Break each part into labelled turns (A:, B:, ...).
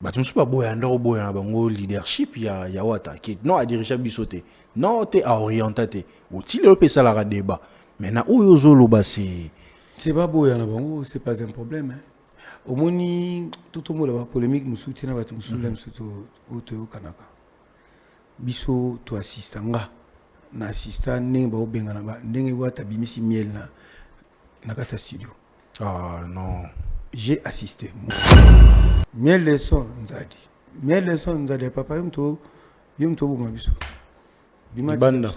A: Bah, tu ne sais pas, boy, un leadership, il y a Wata, qui non à diriger bisoté, non t'es à orienter, ou t'il est au ça la débat. Maintenant, où yozolo, bah,
B: c'est pas beau, c'est pas un problème. Hein. Au moins, tout le monde a polémique, nous soutient, nous soutient, au Kanaka. Biso, tu assistant, na assistant, n'eng ba obengana ba, n'eng Wata bimisi miel na kata studio.
A: Ah, non.
B: J'ai assisté. Miel leçon, Nzadi. Miel leçon, Nzadi, papa, yumto buma biso.
A: Banda.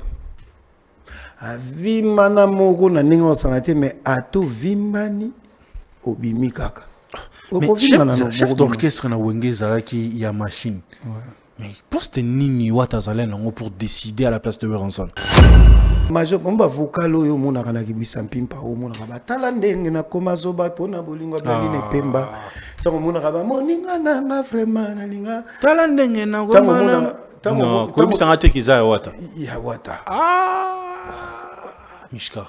B: Vimana moko na ninga osangate mais ato vimbani obimi kaka.
A: Mais chef d'orchestre na wenge zalaki ya machine.
B: Ouais.
A: Mais poste nini Wata zalen pour décider à la place de Werenson.
B: Major bomba vocal oyo mona kana kibisa mpimpa o mona ka batala ndenge na koma zoba pona bolingo blandine pemba. Sango mona ka ba moninga na vraiment na linga.
A: Tala ndenge na koma. Non, ko bisanga te kiza Wata.
B: Ya Wata.
A: Mishka.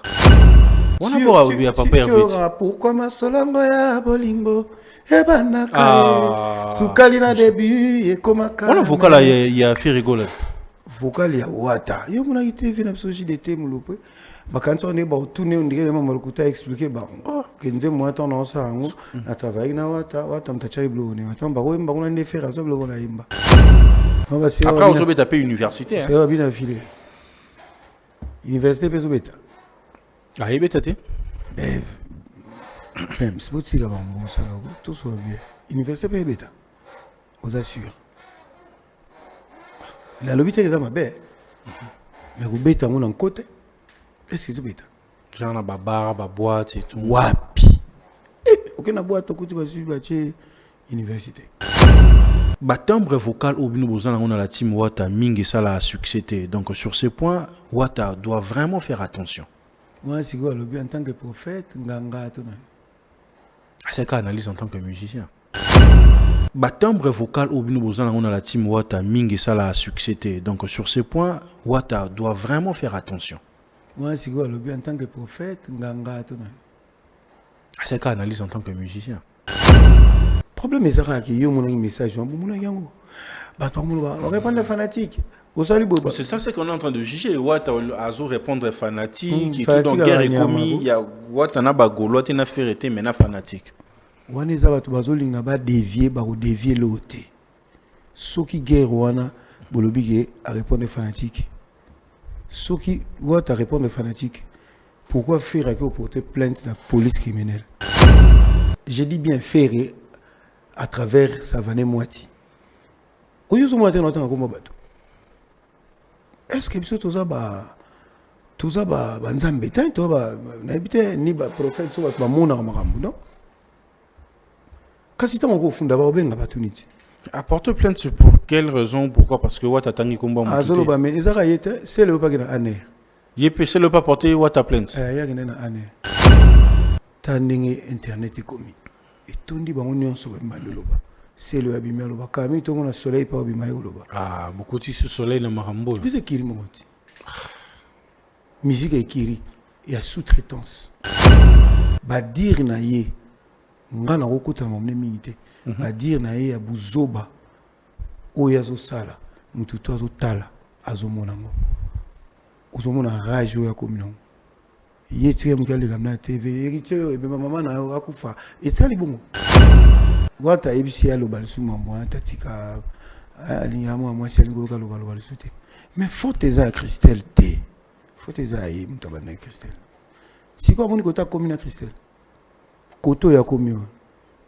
A: On a beau oubia papa Hervit.
B: Pourquoi ma solongo ya bolingo ebanaka sukali na début et komaka.
A: On a vocal ya fait rigoler.
B: Vocal ya Wata. Yo mona ite vina psoji de te mulopwe. Bakanso ne ba tourner on dirait même malukuta expliquer ba. Kenze moi ton na sa ngo na travailler na Wata mtacha iblo ne. Wata ba ko mba kuna ne faire azo blo na imba.
A: Après on doit taper université hein.
B: C'est va bien affilé. Université Pesobeta.
A: Ah, il est été.
B: Même, c'est pas si là-bas, tout soit bien. Université Pesobeta. Vous assure. La lobby est dans ma baie. Mais vous bêta mon en côté. Est-ce que c'est bêta?
A: Genre la bar, la boîte et tout.
B: Wapi. Ok, la boîte au côté de université.
A: Bah, timbre vocal au bino bozana on a la team Wata Ming ça la succès. Donc sur ce point, Wata doit vraiment faire attention.
B: Moi, c'est quoi le bien en tant que prophète, nganga tout ça.
A: C'est qu'à analyse en tant que musicien. Bah, timbre vocal au bino bozana on a la team Wata Ming ça la succès. Donc sur ce point, Wata doit vraiment faire attention.
B: Moi, c'est quoi le bien en tant que prophète, nganga tout ça.
A: C'est qu'à analyse en tant que musicien.
B: Problème est ça qu'il y a un message on répond les fanatiques.
A: C'est ça c'est qu'on est en train de juger. Wata azo répondre fanatique et tout donc guerre est commis, il y a Wata na ba golo te na ferete mais na fanatique.
B: Wana za batu bazolinga ba dévier l'autre. Soki guerre wana bolobi a répondre fanatique. Soki Wata répondre fanatique. Pourquoi faire que porter plainte la police criminelle? Je dis bien faire à travers Savané Moiti. Est-ce que tu as ni prophète non?
A: Apporte plainte c'est pour quelle raison? Pourquoi? Parce que Wata tangi combat mon.
B: C'est le pas qui a année.
A: C'est le pas porter Wata plainte.
B: Internet est commis. Et tout le monde c'est le abîme loba. Kami tout le monde soleil pas abîme loba.
A: Ah, beaucoup de soleil le marambo.
B: Tu sais kiri momenti. Musique et kiri. Il y a sous-traitance. Ba dire na ye. Ngana okota na mne minité. Ba dire na ye ya buzoba. Oyazo sala. Mutu to azo tala azo monango. Ozo mona rage ya komino. Ye tire mukali kamna TV. Héritier be maman na akufa. Et ça li bongo. Wata ebisi ya loba lisuma mwa tatika alinyama mwa selingo ka loba lisute. Mais faut eza Christelle te. Faut eza yi mtabana Christelle. Si quoi moni kota komina Christelle. Koto ya komio.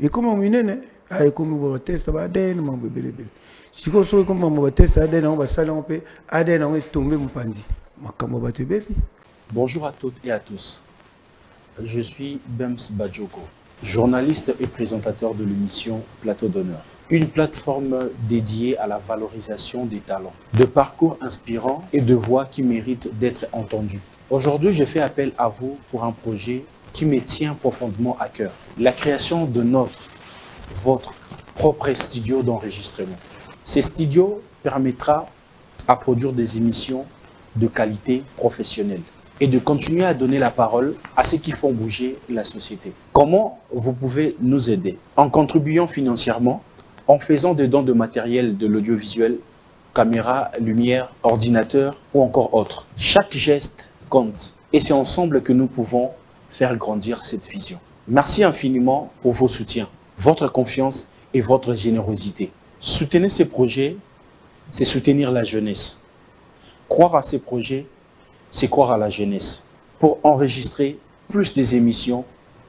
B: Et comment minene ay komi bo test ba den mambo belebele. Si ko so ko mambo test aden on va sala on peut aden on est tombé mpanzi. Makambo ba te bebi.
C: Bonjour à toutes et à tous. Je suis Bems Badjoko, journaliste et présentateur de l'émission Plateau d'honneur, une plateforme dédiée à la valorisation des talents, de parcours inspirants et de voix qui méritent d'être entendues. Aujourd'hui, je fais appel à vous pour un projet qui me tient profondément à cœur, la création de votre propre studio d'enregistrement. Ce studio permettra à produire des émissions de qualité professionnelle et de continuer à donner la parole à ceux qui font bouger la société. Comment vous pouvez nous aider? En contribuant financièrement en faisant des dons de matériel de l'audiovisuel, caméra, lumière, ordinateur ou encore autre. Chaque geste compte et c'est ensemble que nous pouvons faire grandir cette vision. Merci infiniment pour vos soutiens, votre confiance et votre générosité. Soutenez ces projets, c'est soutenir la jeunesse. Croire à ces projets, c'est croire à la jeunesse. Pour enregistrer plus des émissions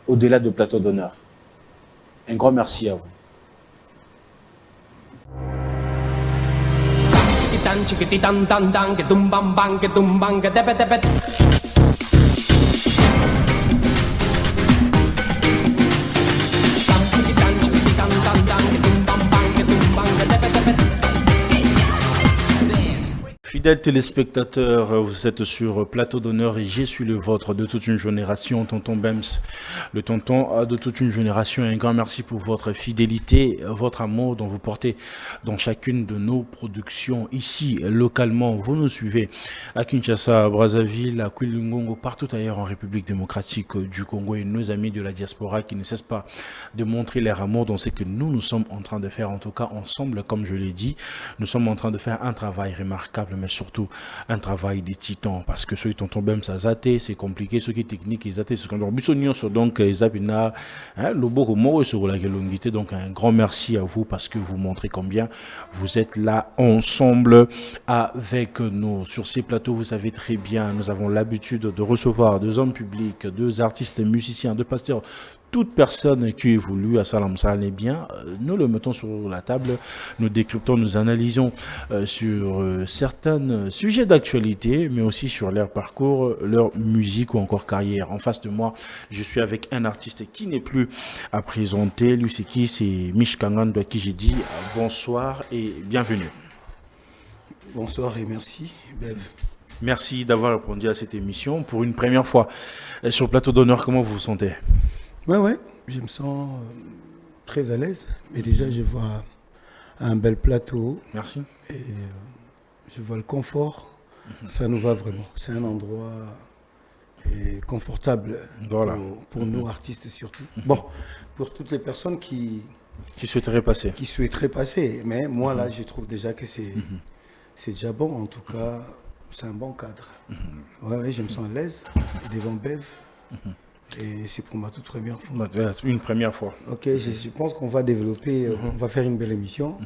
C: au-delà de Plateau d'honneur. Un grand merci à vous.
A: Fidèles téléspectateurs, vous êtes sur Plateau d'honneur et je suis le vôtre de toute une génération, tonton Bems, le tonton de toute une génération. Un grand merci pour votre fidélité, votre amour dont vous portez dans chacune de nos productions ici, localement. Vous nous suivez à Kinshasa, à Brazzaville, à Kouilungongo, partout ailleurs en République démocratique du Congo et nos amis de la diaspora qui ne cessent pas de montrer leur amour dans ce que nous sommes en train de faire, en tout cas ensemble, comme je l'ai dit. Nous sommes en train de faire un travail remarquable, mais surtout un travail des titans, parce que ceux qui tonton Bems ça zaté, c'est compliqué, ceux qui sont techniques, ils zaté, c'est comme donc Zabina, Lobo Moro sur la longuité. Donc un grand merci à vous parce que vous montrez combien vous êtes là ensemble avec nous. Sur ces plateaux, vous savez très bien, nous avons l'habitude de recevoir deux hommes publics, deux artistes musiciens, deux pasteurs, toute personne qui évolue à Salam Salam. Eh bien, nous le mettons sur la table, nous décryptons, nous analysons sur certains sujets d'actualité, mais aussi sur leur parcours, leur musique ou encore carrière. En face de moi, je suis avec un artiste qui n'est plus à présenter. Lui, c'est qui? C'est Mich Kangando, à qui j'ai dit bonsoir et bienvenue.
B: Bonsoir et merci, Bev.
A: Merci d'avoir répondu à cette émission pour une première fois sur Plateau d'honneur. Comment vous vous sentez?
B: Ouais, je me sens très à l'aise. Mais déjà, je vois un bel plateau.
A: Merci.
B: Et je vois le confort. Ça nous va vraiment. C'est un endroit confortable
A: voilà.
B: pour nous, artistes surtout. Bon, pour toutes les personnes qui
A: souhaiteraient passer.
B: Qui souhaiteraient passer. Mais moi, là, je trouve déjà que c'est déjà bon. En tout cas, c'est un bon cadre. Ouais, je me sens à l'aise devant Bev. Et c'est pour ma toute première fois.
A: Une première fois.
B: Ok, je pense qu'on va développer, on va faire une belle émission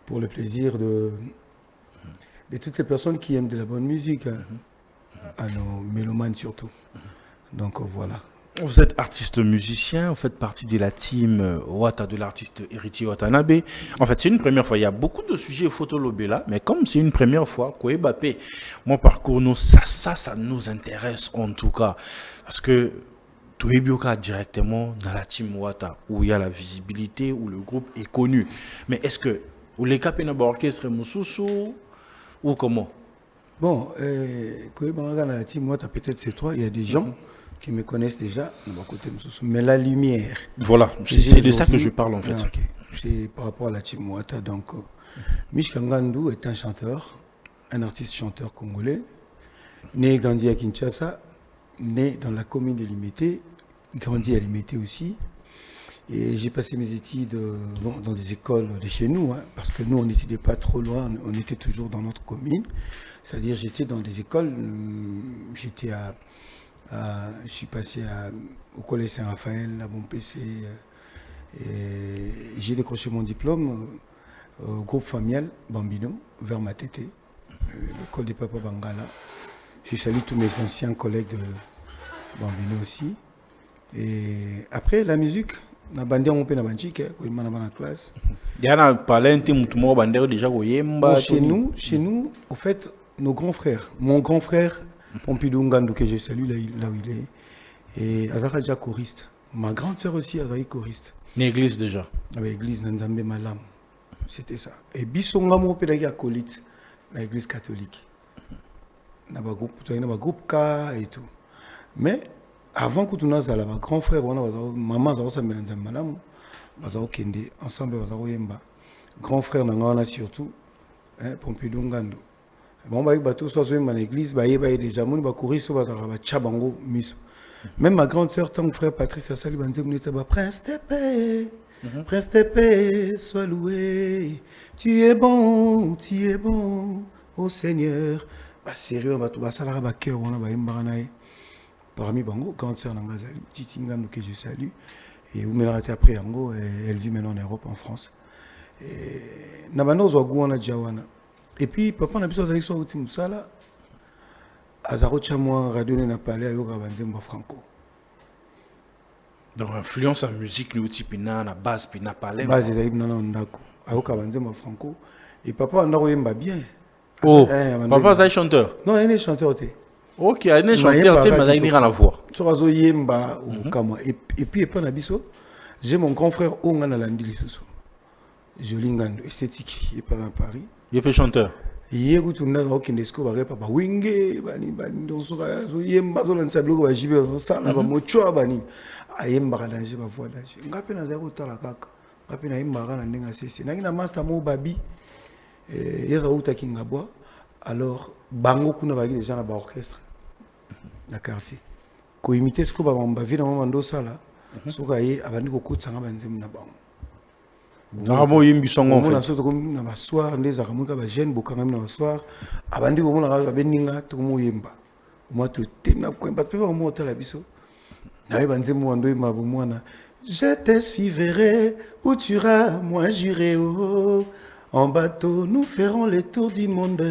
B: pour le plaisir de toutes les personnes qui aiment de la bonne musique, à nos mélomanes surtout. Donc voilà.
A: Vous êtes artiste musicien, vous faites partie de la team Wata, de l'artiste Héritier Watanabe. En fait, c'est une première fois. Il y a beaucoup de sujets photolobés là, mais comme c'est une première fois, Koébapé, mon parcours, nous, ça nous intéresse en tout cas. Parce que Touébioka directement dans la team Wata, où il y a la visibilité, où le groupe est connu. Mais est-ce que vous les capez dans l'orchestre Moussoussou ou comment?
B: Bon, Koébioka dans la team Wata, peut-être c'est toi, il y a des gens qui me connaissent déjà, mais la lumière.
A: Voilà, c'est de ça que je parle en fait.
B: Okay. C'est par rapport à la team Wata. Donc, Mich Kangando est un chanteur, un artiste chanteur congolais, né et grandi à Kinshasa, né dans la commune de Limité, grandi à Limité aussi. Et j'ai passé mes études dans des écoles de chez nous, parce que nous, on n'était pas trop loin, on était toujours dans notre commune. C'est-à-dire, j'étais dans des écoles, je suis passé au collège Saint-Raphaël, à Bon-PC. J'ai décroché mon diplôme au groupe familial Bambino, vers Matete, l'école des Papa Bangala. Je salue tous mes anciens collègues de Bambino aussi. Et après, la musique, on a bandé un peu dans la classe. Chez nous, au fait, nos grands frères, mon grand frère, Pompidou Ngandou, que je salue là où il est, et Azara déjà choriste. Ma grande sœur aussi, Azara choriste.
A: L'église déjà.
B: Avec l'église Nzambe Malam. C'était ça. Et Bissonga, mon père, il acolyte, l'église catholique. Dans le groupe K et tout. Mais avant que tu n'aies là, grand frère, maman, ensemble, grand frère, surtout, Pompidou Ngandou. Bon, bateau soit dans l'église, déjà, on va courir sur la Chabango, Miso. Même ma grande sœur, ton frère Patrice, ça lui a dit, prince, Prince de paix, sois loué. Tu es bon, ô Seigneur. Sérieux, ça là, cœur, on a parmi Bango, cancer Nangazali, Titi Ngandou que je salue. Et où maintenant après Ango, elle vit maintenant en Europe, en France. Nabano Zouagouana Djawana. Et puis, papa n'a besoin d'aller sur le Moussala. Azaro Chamwa, Radio n'a pas allé à Yoga Banzemba Franco.
A: Donc, influence en musique, nous, Tipina, la base, Pina Palais.
B: Base, ils arrivent dans Ndako. À Yoga Banzemba Franco. Et papa, on a eu bien.
A: Oh, papa, c'est chanteur.
B: Non, il est chanteur.
A: Ok, il est chanteur, mais il est à la voix.
B: Et puis, j'ai mon grand frère Ongana Landilisoso. Jolingando, esthétique, il est pas à Paris.
A: Il est chanteur.
B: Il est retourné dans Kindesko, il est pas Wingé, Bani, dans son rêve, il est Mazol en Sablo, il est dans ça, il est Mochoa, Bani. Il est Maradanger, il voix d'âge. Il est dans zéro talaka. Il est Maradanger, il est dans Master Mo Babi. Il est dans Kingabwa. Alors, Bango Kuna Bagi, déjà dans l'orchestre. Dans le quartier. Quand il imite ce que Bamba vit dans mon dos, ça là, ce qu'il y a, il y a beaucoup de sang à Banzem Nabang.
A: Naramo yimbi songo en fait.
B: On a soir, les aramuka ba jeune beaucoup même dans soir. Abandi ko mona ka beninga to mo yemba. Moi to temna ko ba pe ba mo hôtel abiso. Na ba nzemu ando yima bo mwana. Je te suivrai où tu iras, moi j'irai oh. En bateau, nous ferons les tours du monde.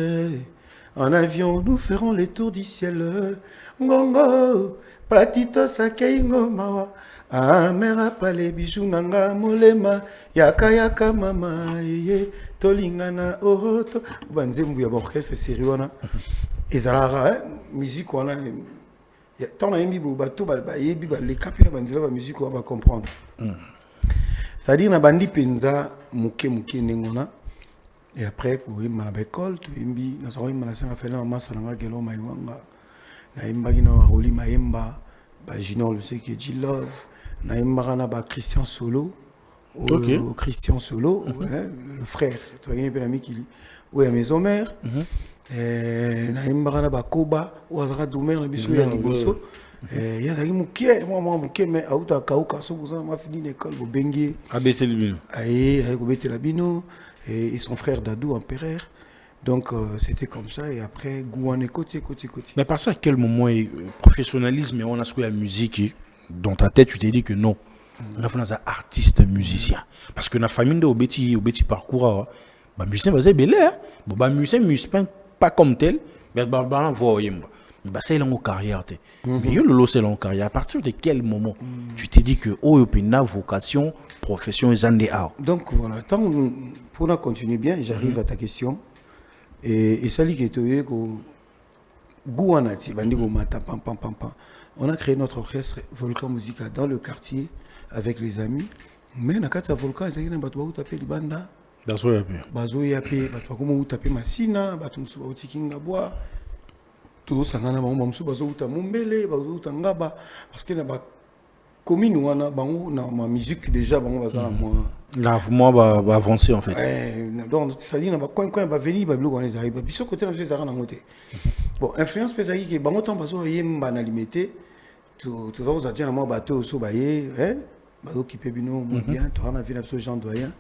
B: En avion, nous ferons les tours du ciel. Ngongo, patito sakeingo mawa. Ah, mera pale bijou nanga molema. Yaka yaka mama ye. Tolingana oh to. Banzembu ya orchestre sérieux. Ezara musique wana. Tant na yembi bo bato ba yebi ba les capina banzela ba musique on va comprendre. C'est-à-dire na bandi penza muke nengona. Et après, pour y aller à l'école, nous avons fait un masse à la Gelo Maïwanga. Nous avons fait un Maïmba, Junior le sait que Love. Nous avons fait Christian Solo. Christian Solo, le frère. Tu vois, il y a un ami qui est à Maison Mère. Nous avons fait Koba, ou à Doumer, le bisou, il y a Liboso. Il y a des gens qui mais à Outa Kauka, on a fini l'école, au Bengue.
A: À Bételabino.
B: À Bételabino. Et son frère Dadou Empereur. Donc c'était comme ça. Et après, Gouane côté.
A: Mais par ça, à quel moment professionnalisme et on a ce que la musique, dans ta tête, tu t'es dit que non. On a fait un artiste musicien. Parce que la famille de Obeti parcours, bah musicien, bah c'est belé. Bon bah musicien pas comme tel, mais bah on voit bah c'est une carrière. Mais yo lolo c'est une carrière. À partir de quel moment tu t'es dit que oh yopina vocation, profession et zande art.
B: Donc voilà. Tant pour continuer bien, j'arrive à ta question. Et ça dit que tu es Gouanati, Bandigo Mata, pam. On a créé notre orchestre Volcan Musica dans le quartier avec les amis. Mais na kata Volcan, ils ont battu taper les banda. Bazo yape, battu comment taper Massina, battu musuba utikinga bois. Tout ça na mama musuba bazo uta Mumbele, bazo uta Ngaba parce que na ba commune wana bango na ma musique déjà bango bazana moi.
A: Là moi va avancer en fait.
B: Donc ça dit na ba coin ba venir ba bloc on les arrive. Biso côté na biso ça na ngote. Bon, influence pesaki que bango temps bazo yemba na limité. Tout ça tient à moi bateau so baye, bazo qui peut bino bien, to na vie absolument Jean doyen.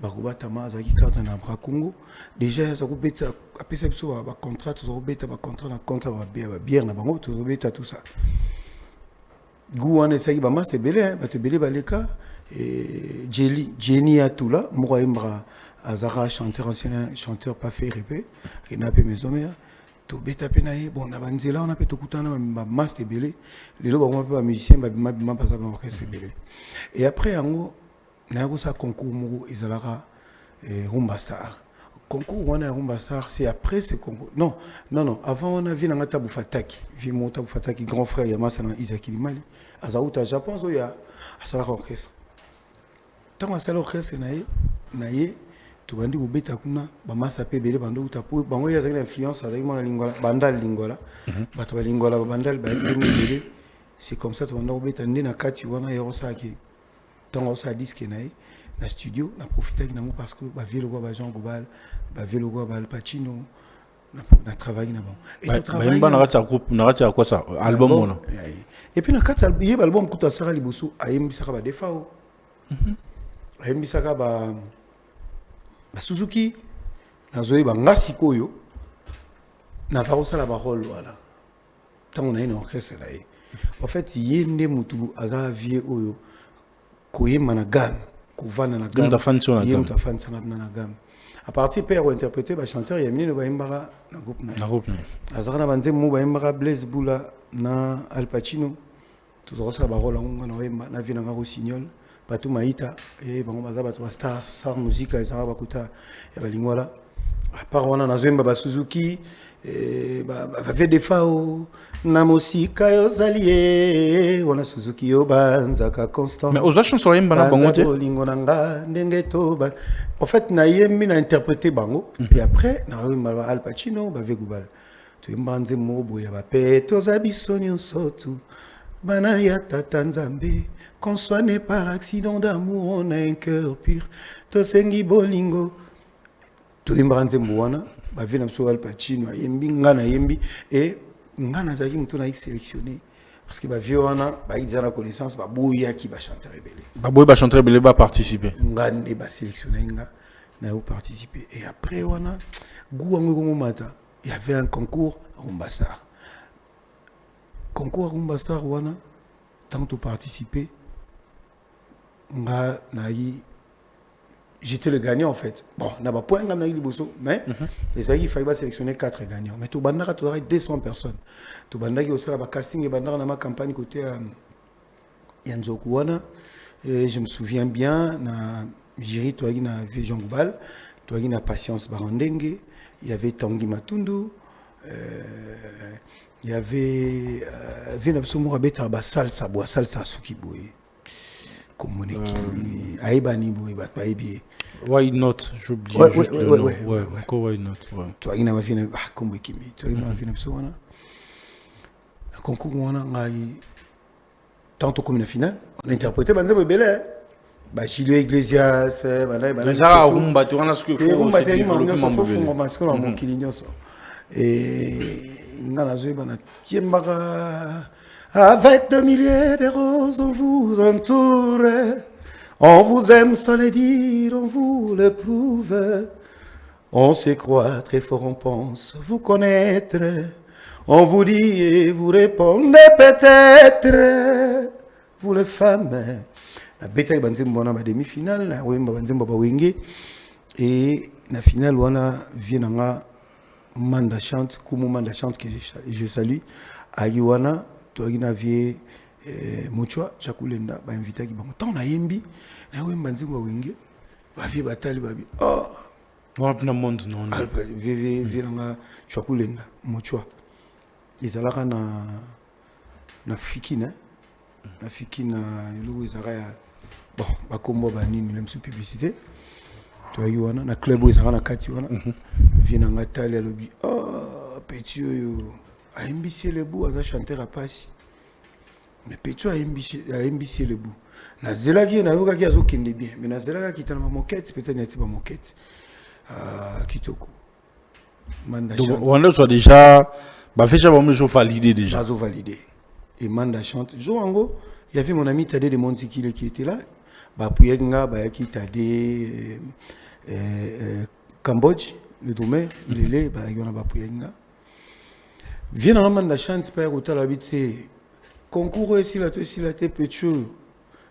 B: Bakuba tama zaki carte na bra Congo. Déjà ça ko beta apesa biso ba contrat, to beta ba contrat na contrat ba bière na bango, to beta tout ça. Gouane ça qui ba mas belé, ba te belé baleka et Jenny Atula, Mouraïmbra Azara chanteur ancien chanteur pas fait répé, qui n'a pas maison mère. To beta penaye bon na banzela on a peut to kutana ba mas belé, les loba on pas musicien ba pas ça ba orchestre belé. Et après ango na ko sa concours mo izalara Rumba Star. Concours on a Rumba Star, c'est après ce concours. Non, avant on a vu na Tabu Fataki, vu mon Tabu Fataki grand frère Yamasa na Isaac Limali. Azauta Japon zo ya asala orchestre. Tant asala orchestre naye to bandi ko beta kuna ba masa pe belé bando uta po bango ya zaki influence avec mon lingua bandal lingua. Bato ba lingua ba bandal ba belé. C'est comme ça to bando beta ndina kati wana ya osaki. Tant on sa disque na studio na profiter na parce que ba vieux le ba Jean Gobal ba vieux le ba Al Pacino na travailler na bon
A: et to travailler ba na rata groupe na rata quoi ça album on
B: et puis na kata album kuta sara liboso ayembi saka ba defao ayembisaka ba Suzuki nazoyeba nga sikoyo naza kosala barole wana ntango naye na orchestre na ye en fait ye nde mutu aza vie oyo koyemba na gamme kovanda na gamme ye mutu afanisanga na gamme à partir mpe ya kointerprete bachanteur ya minene bayembaka na groupe na ye azaka na banzembo bayembaka Blaise Bula na Al Pacino tozala kosala barole yango nga na oyemba na vie nanga Rossignol Patou Maïta et bango baza bato star musique ezalaka bakuta ya balingwala à part wana nazoyemba ba Suzuki bave defao na mosika yozali ye wana Suzuki yo banzaka constant
A: mais oza chanson yemba na bango te
B: lingo nanga ndenge to en fait na yembi na interpréter bango et après na yemba Al Pacino bave gubal to yemba nzembo boya ba pe toza biso nyonso tu bana ya tata nzambe qu'on soit né par accident d'amour on a un cœur pur to sengi bolingo to yemba nzembo wana bave na mso Al Pacino yembi ngana yembi et ngana zaki mutu na sélectionné parce que bave wana ba déjà la connaissance ba boya ki ba chanteur rebelle
A: ba boya ba chanteur rebelle ba participer
B: ngane ba sélectionné nga na yo participer et après wana guango ko mata il y avait un concours à Rumbastar wana tant to participer nga na yi j'étais le gagnant en fait. Bon, n'a pas point gagné liboso, mais les il fallait sélectionner 4 gagnants. Mais tout bandara tu aurais 200 personnes. Tout bandara qui aussi la casting et bandara dans ma campagne côté Yanzo Kouana. Et je me souviens bien na Jiri toi qui na Vision Global, toi qui na Patience Barandenge, il y avait Tanguy Matundu, il y avait Vinapsomo Rabeta ba salsa suki boy. Communiquer aibani boy bat pas bien.
A: Why not? J'oublie juste le nom. Ouais, why not?
B: Toi qui n'a pas fini comme Kimi, toi qui n'a pas fini ça wana. Le concours wana ngai tantôt comme la finale, on a interprété banzebo belé. Ba Julio Iglesias,
A: mais ça rumba tu wana ce que faut
B: c'est développement masculin mon kilinyoso. Et ngana zoeba na kiembaka avec 2 milliers de roses, on vous entoure. On vous aime sans le dire, on vous le prouve. On se croit très fort, on pense vous connaître. On vous dit et vous répondez peut-être. Vous les femmes. La bêta banzimbo na demi-finale, la wemba banzimbo ba wenge. Et la finale, wana vienanga Manda chante, Kumu Manda chante que je salue. Ayuana. Toagina vie Muchwa Chakulenda ba invité ki bango tant na yembi na wemba nzimbo wenge ba vie batali ba bi
A: na monde non
B: vie nga Chakulenda Muchwa izalaka na fikina lugo izaka ya bon ba kombo ba nini le publicité toagi wana na club izaka na kati wana vie nga tali alobi petit yo a imbissé le bout à chanter à passer mais petit a imbissé le bout na zela qui na yoka qui azo kende bien mais na zela qui t'a ma moquette peut-être n'est pas moquette kitoko manda chante
A: donc on soit déjà bah fait ça bon je validé déjà
B: azo validé et manda chante joango il y avait mon ami Tadé de Monti qui était là bah puyenga bah qui Tadé Cambodge le domaine il est là bah il y en a bah puyenga viens dans la chance par hôtel habité concours ici la petit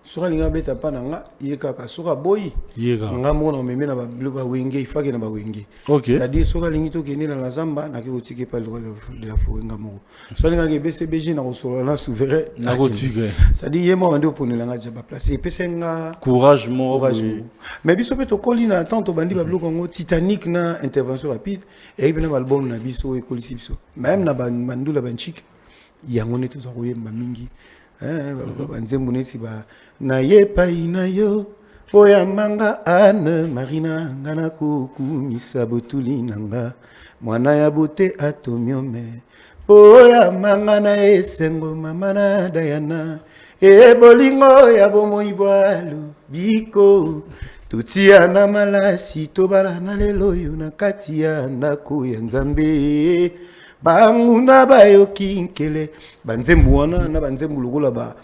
B: sura linga beta pananga yekaka sura boy nga mona meme na ba wenge ifake na ba wenge c'est-à-dire sura lingi to kene na zamba na ke otike pas le de la forêt nga moko so linga ke BCBG na solo na souverain
A: na otike
B: c'est-à-dire yema wande oponela nga ja ba place et pesenga
A: courage
B: mais biso pe to kolina tanto bandi ba bloko ngo Titanic na intervention rapide et bien na album na biso e kolisi biso même na bandula banchik yango ne to za koyemba mingi banzembo neti ba na yepai na yo oya manga Anne Marina ngana kukumisa botuli nanga mwana ya bote atomiome oya manga na esengo mama na Diana e bolingo ya bomoi bwalu biko tutia na malasi tobala na lelo yo na kati ya ndako ya Nzambe banguna bayoki nkele banzembu wana na banzembu lokola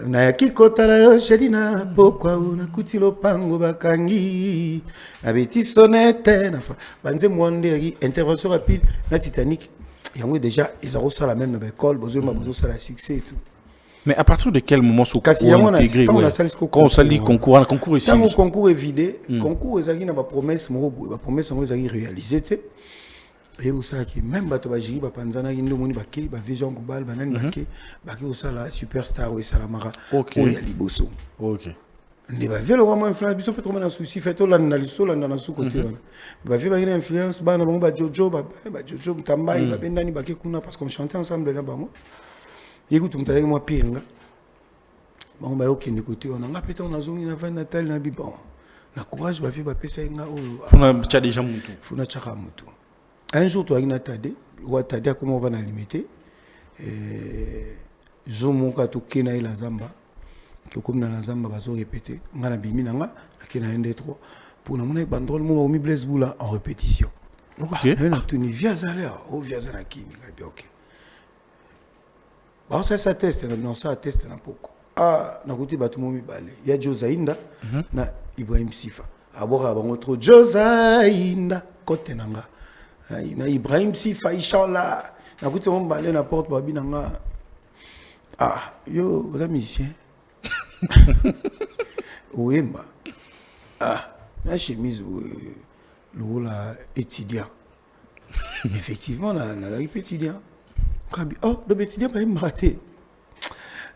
B: nayaki kotala yo sheri na pokwa nakuti lopango bakangi nabeti sonete banze mwanderi intervention rapide na Titanic yango déjà ils ont reçu la même école besoin la succès et tout.
A: Mais à partir de quel moment ce
B: concours intégré quand
A: on s'allie concours ici
B: le concours est vidé concours ezaki na ba promesse ngo ezaki réalisé te et aussi qui même bato ba jiri ba panzana ki ndomoni ba ke ba vision global ba nani ba ke osala superstar ou salamara o ya liboso.
A: OK.
B: Les ba velo vraiment influence biso peut trop na souci fait to la na liso la na sous côté wana. Ba vi ba ina influence ba na bango ba Jojo Mtambai ba bendani ba ke kuna parce qu'on chantait ensemble là bango. Écoute mutaki moi piringa. Bango ba okende côté wana nga peta na zongi na fin natal na bibon. Na courage ba vi ba pesa nga o.
A: Funa cha déjà mutu.
B: Funa chaka mutu. Un jour, tu as une tade, ou tade comment on va la limiter. Je m'en vais tout kena la zamba, tout comme dans la zamba, va se répéter. On a bimi nanga, kena un des trois. Pour nous, on a bandrol, on a mis blaise boula en répétition.
A: OK.
B: On a tenu via zalère, ou via zanaki, OK. Bon ça teste, non ça teste na poko. Ah, na kuti batu momi balé. Il y a Josainda, na Ibrahim Sifa. Abora bango trop Josainda, côté nanga. Na Ibrahim Sifa Ishala na kuti mon balé na porte babi nanga yo la musicien ouemba la chemise le la étudiant effectivement la étudiant kabi le étudiant pas me raté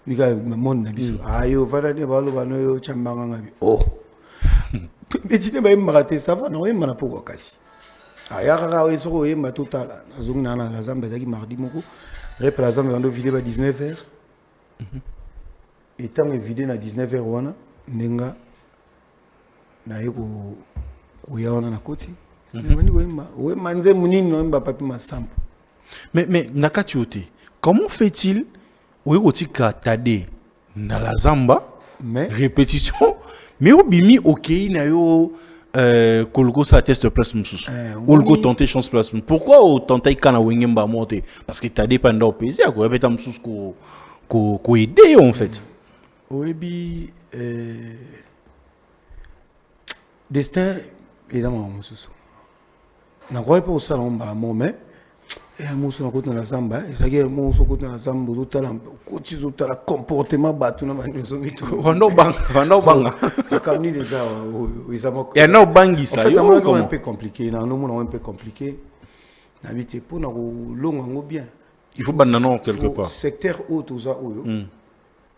B: mika mon na biso yo vada ne balo bano yo chambanga ngabi étudiant pas me raté ça va no emba na poko kasi ayaka we soko yemba totala nazongina na la zamba zaki mardi moko rep la zamba ndo vidé ba 19h etant vidé na 19h wana nenga na yeko kuya wana na koti mandi wemba we manze munini no mba papi masampo
A: mais nakati yote comment fait-il we kotika tade na la zamba
B: mais
A: répétition mais obimi OK na yo Kolgo ça teste place mususu. Kolgo tenter chance place. Pourquoi au tenter kana wengemba monter parce que t'as dépendant au pays quoi répéter mususu ko aider en fait.
B: Oui destin évidemment mususu. Na crois pas au salon ba mais mususu na côté na zamba ezaki mususu côté na zamba zotala côté zotala comportement batu na banzo mitu.
A: Wando banga.
B: Comme ni les
A: et non bangi ça
B: yo comment un peu compliqué na no un peu compliqué na vite pour na longa ngo bien
A: il faut banano quelque part
B: secteur haut aux oyo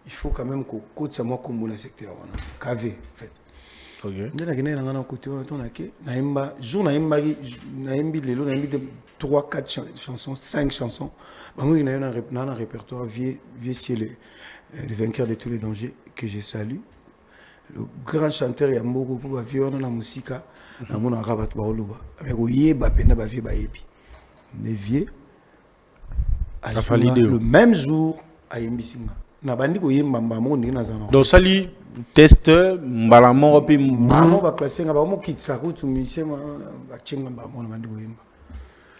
B: il faut quand même que côté ça moi comme le secteur wana KV en fait
A: OK
B: ndena kene na ngana côté wana tonake na imba jour na imbi lelo na imbi 3 4 chansons 5 chansons bango ina na répertoire vieux ciel le vainqueur de tous les dangers que je salue. Le grand chanteur Yamboko pour violon na musika na mona rabat ba oloba avec oyeba pena ba vie ba yebi les vieux le même jour à Yembisinga na bandi ko yemba mbamo ndi na zana
A: donc sali test mbalamo pe
B: mbamo ba classer nga ba mo kitsa ko tu musicien ba chenga mbamo na bandi ko yemba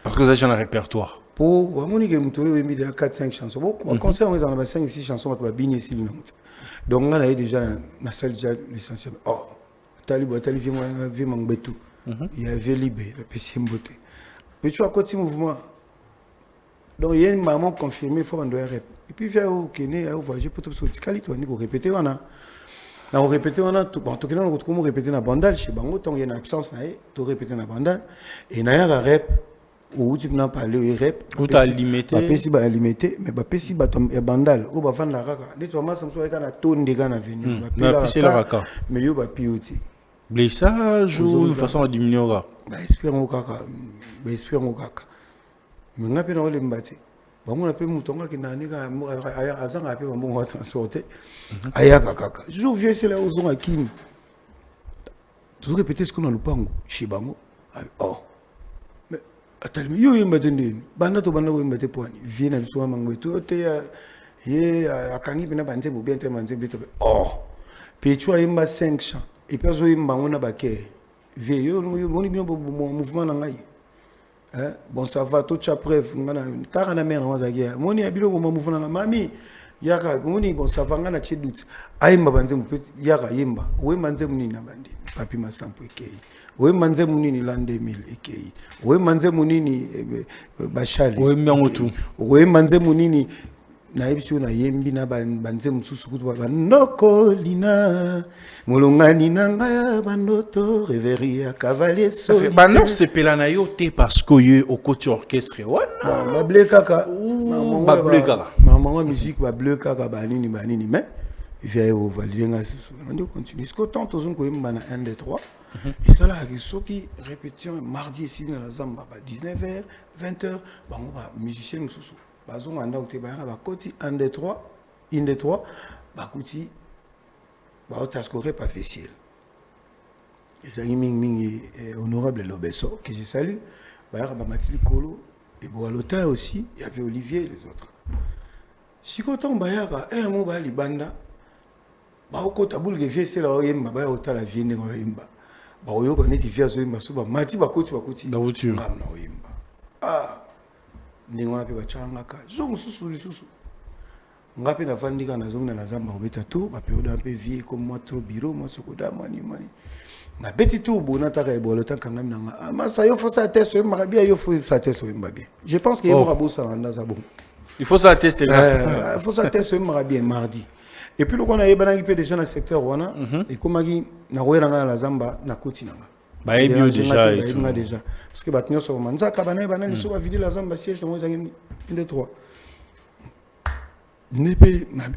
A: parce que ça j'ai un répertoire
B: pour wa moni ke mutoyo yembi de 4 5 chansons bon concert on en a 5 6 chansons ba bini sili na muta. Donc on a déjà na salle déjà l'essentiel. Talibo vi mangbetu. Il y avait libé le PC mboté. Mais tu as côté mouvement. Donc il y a une maman confirmée faut rendre rep. Et puis faire au Kenya au voyager pour tout ce que tu as dit qu'on répéter on répéter on a tout bon tout on retrouve répéter na bandal chez bango tant il y a une absence na tout répéter na bandal et na ya rep ou tu n'as pas le rep
A: ou t'as limité
B: ba pesi ba limité mais ba pesi ba tom bandal ou ba fan la kaka ni to ma samso ka na tonde kana venir
A: ba pesi la kaka
B: mais yo ba pioti
A: blessage ou une façon à diminuer
B: ba espérons kaka mais ngapi na ole mbati ba mo na pe mutonga kinani ka azanga pe ba mo transporter aya kaka jour vieux c'est là aux on akini tu répéter ce qu'on a le pango chez bango atalme yo yemba dende banda to yemba te poani viena biso mangwetu te ye akangi bina banze bo bien te manze bito pe tu yemba 5 chants et puis zo yemba ngona baké vie yo moni bien mouvement na ngai bon ça va tout cha preuve ngana kaka na mère wazagia moni abilo bo mouvement na mami yaka moni bon savanga na tche doute ayemba banze mu petit yaka yemba we manze munini na bandi papi masampo ekei we manze munini l'an 2000 ekei we manze munini bashali
A: we myango tu
B: we manze munini na ebisi na yembi na banze mususu kutu ba noko lina mulungani nanga ya bandoto reveria cavalier so
A: ba non c'est pelana yo te parce que yo au côté orchestre wana
B: ba bleu kaka
A: ba bleu kaka
B: maman musique ba bleu kaka banini mais il vient au valider nga susu on doit continuer ce que tant aux on ko yemba na 1 2 3 et ça là soki répétition mardi ici dans la zamba 19h 20h ba musicien mususu bazon anda utebana bakoti 1 2 3 1 2 3 bakuti ba otascore pas facile ezali mingi honorable Lobesso que je salue ba Matili Kolo et Boalota aussi il y avait Olivier et les autres sikoton bayaka mo ba libanda ba okota bulge vie c'est là yemba ba otala vie ne yemba ba oyoko neti vie zo yemba so ba mati bakoti
A: da voiture
B: ngamna yemba ndingona pe bachangaka zongo susu ngapi na vandika na zongo na zamba obeta tout ba période un peu vie comme moi trop bureau moi sokoda mani na beti tout bona taka ebolo taka ngami na masa yo faut ça test yo marabia yo faut ça test yo mbabia je pense que yo rabo ça nda za bon
A: il faut ça tester
B: il faut ça test yo marabia mardi et puis le qu'on a yebana qui peut déjà dans secteur wana et komaki na roera na zamba na koti nanga
A: ba ebio déjà et tout
B: déjà parce que batinyo so manza kabana bana ni so ba vidéo la zamba siège mo zangi 1 3 nepe na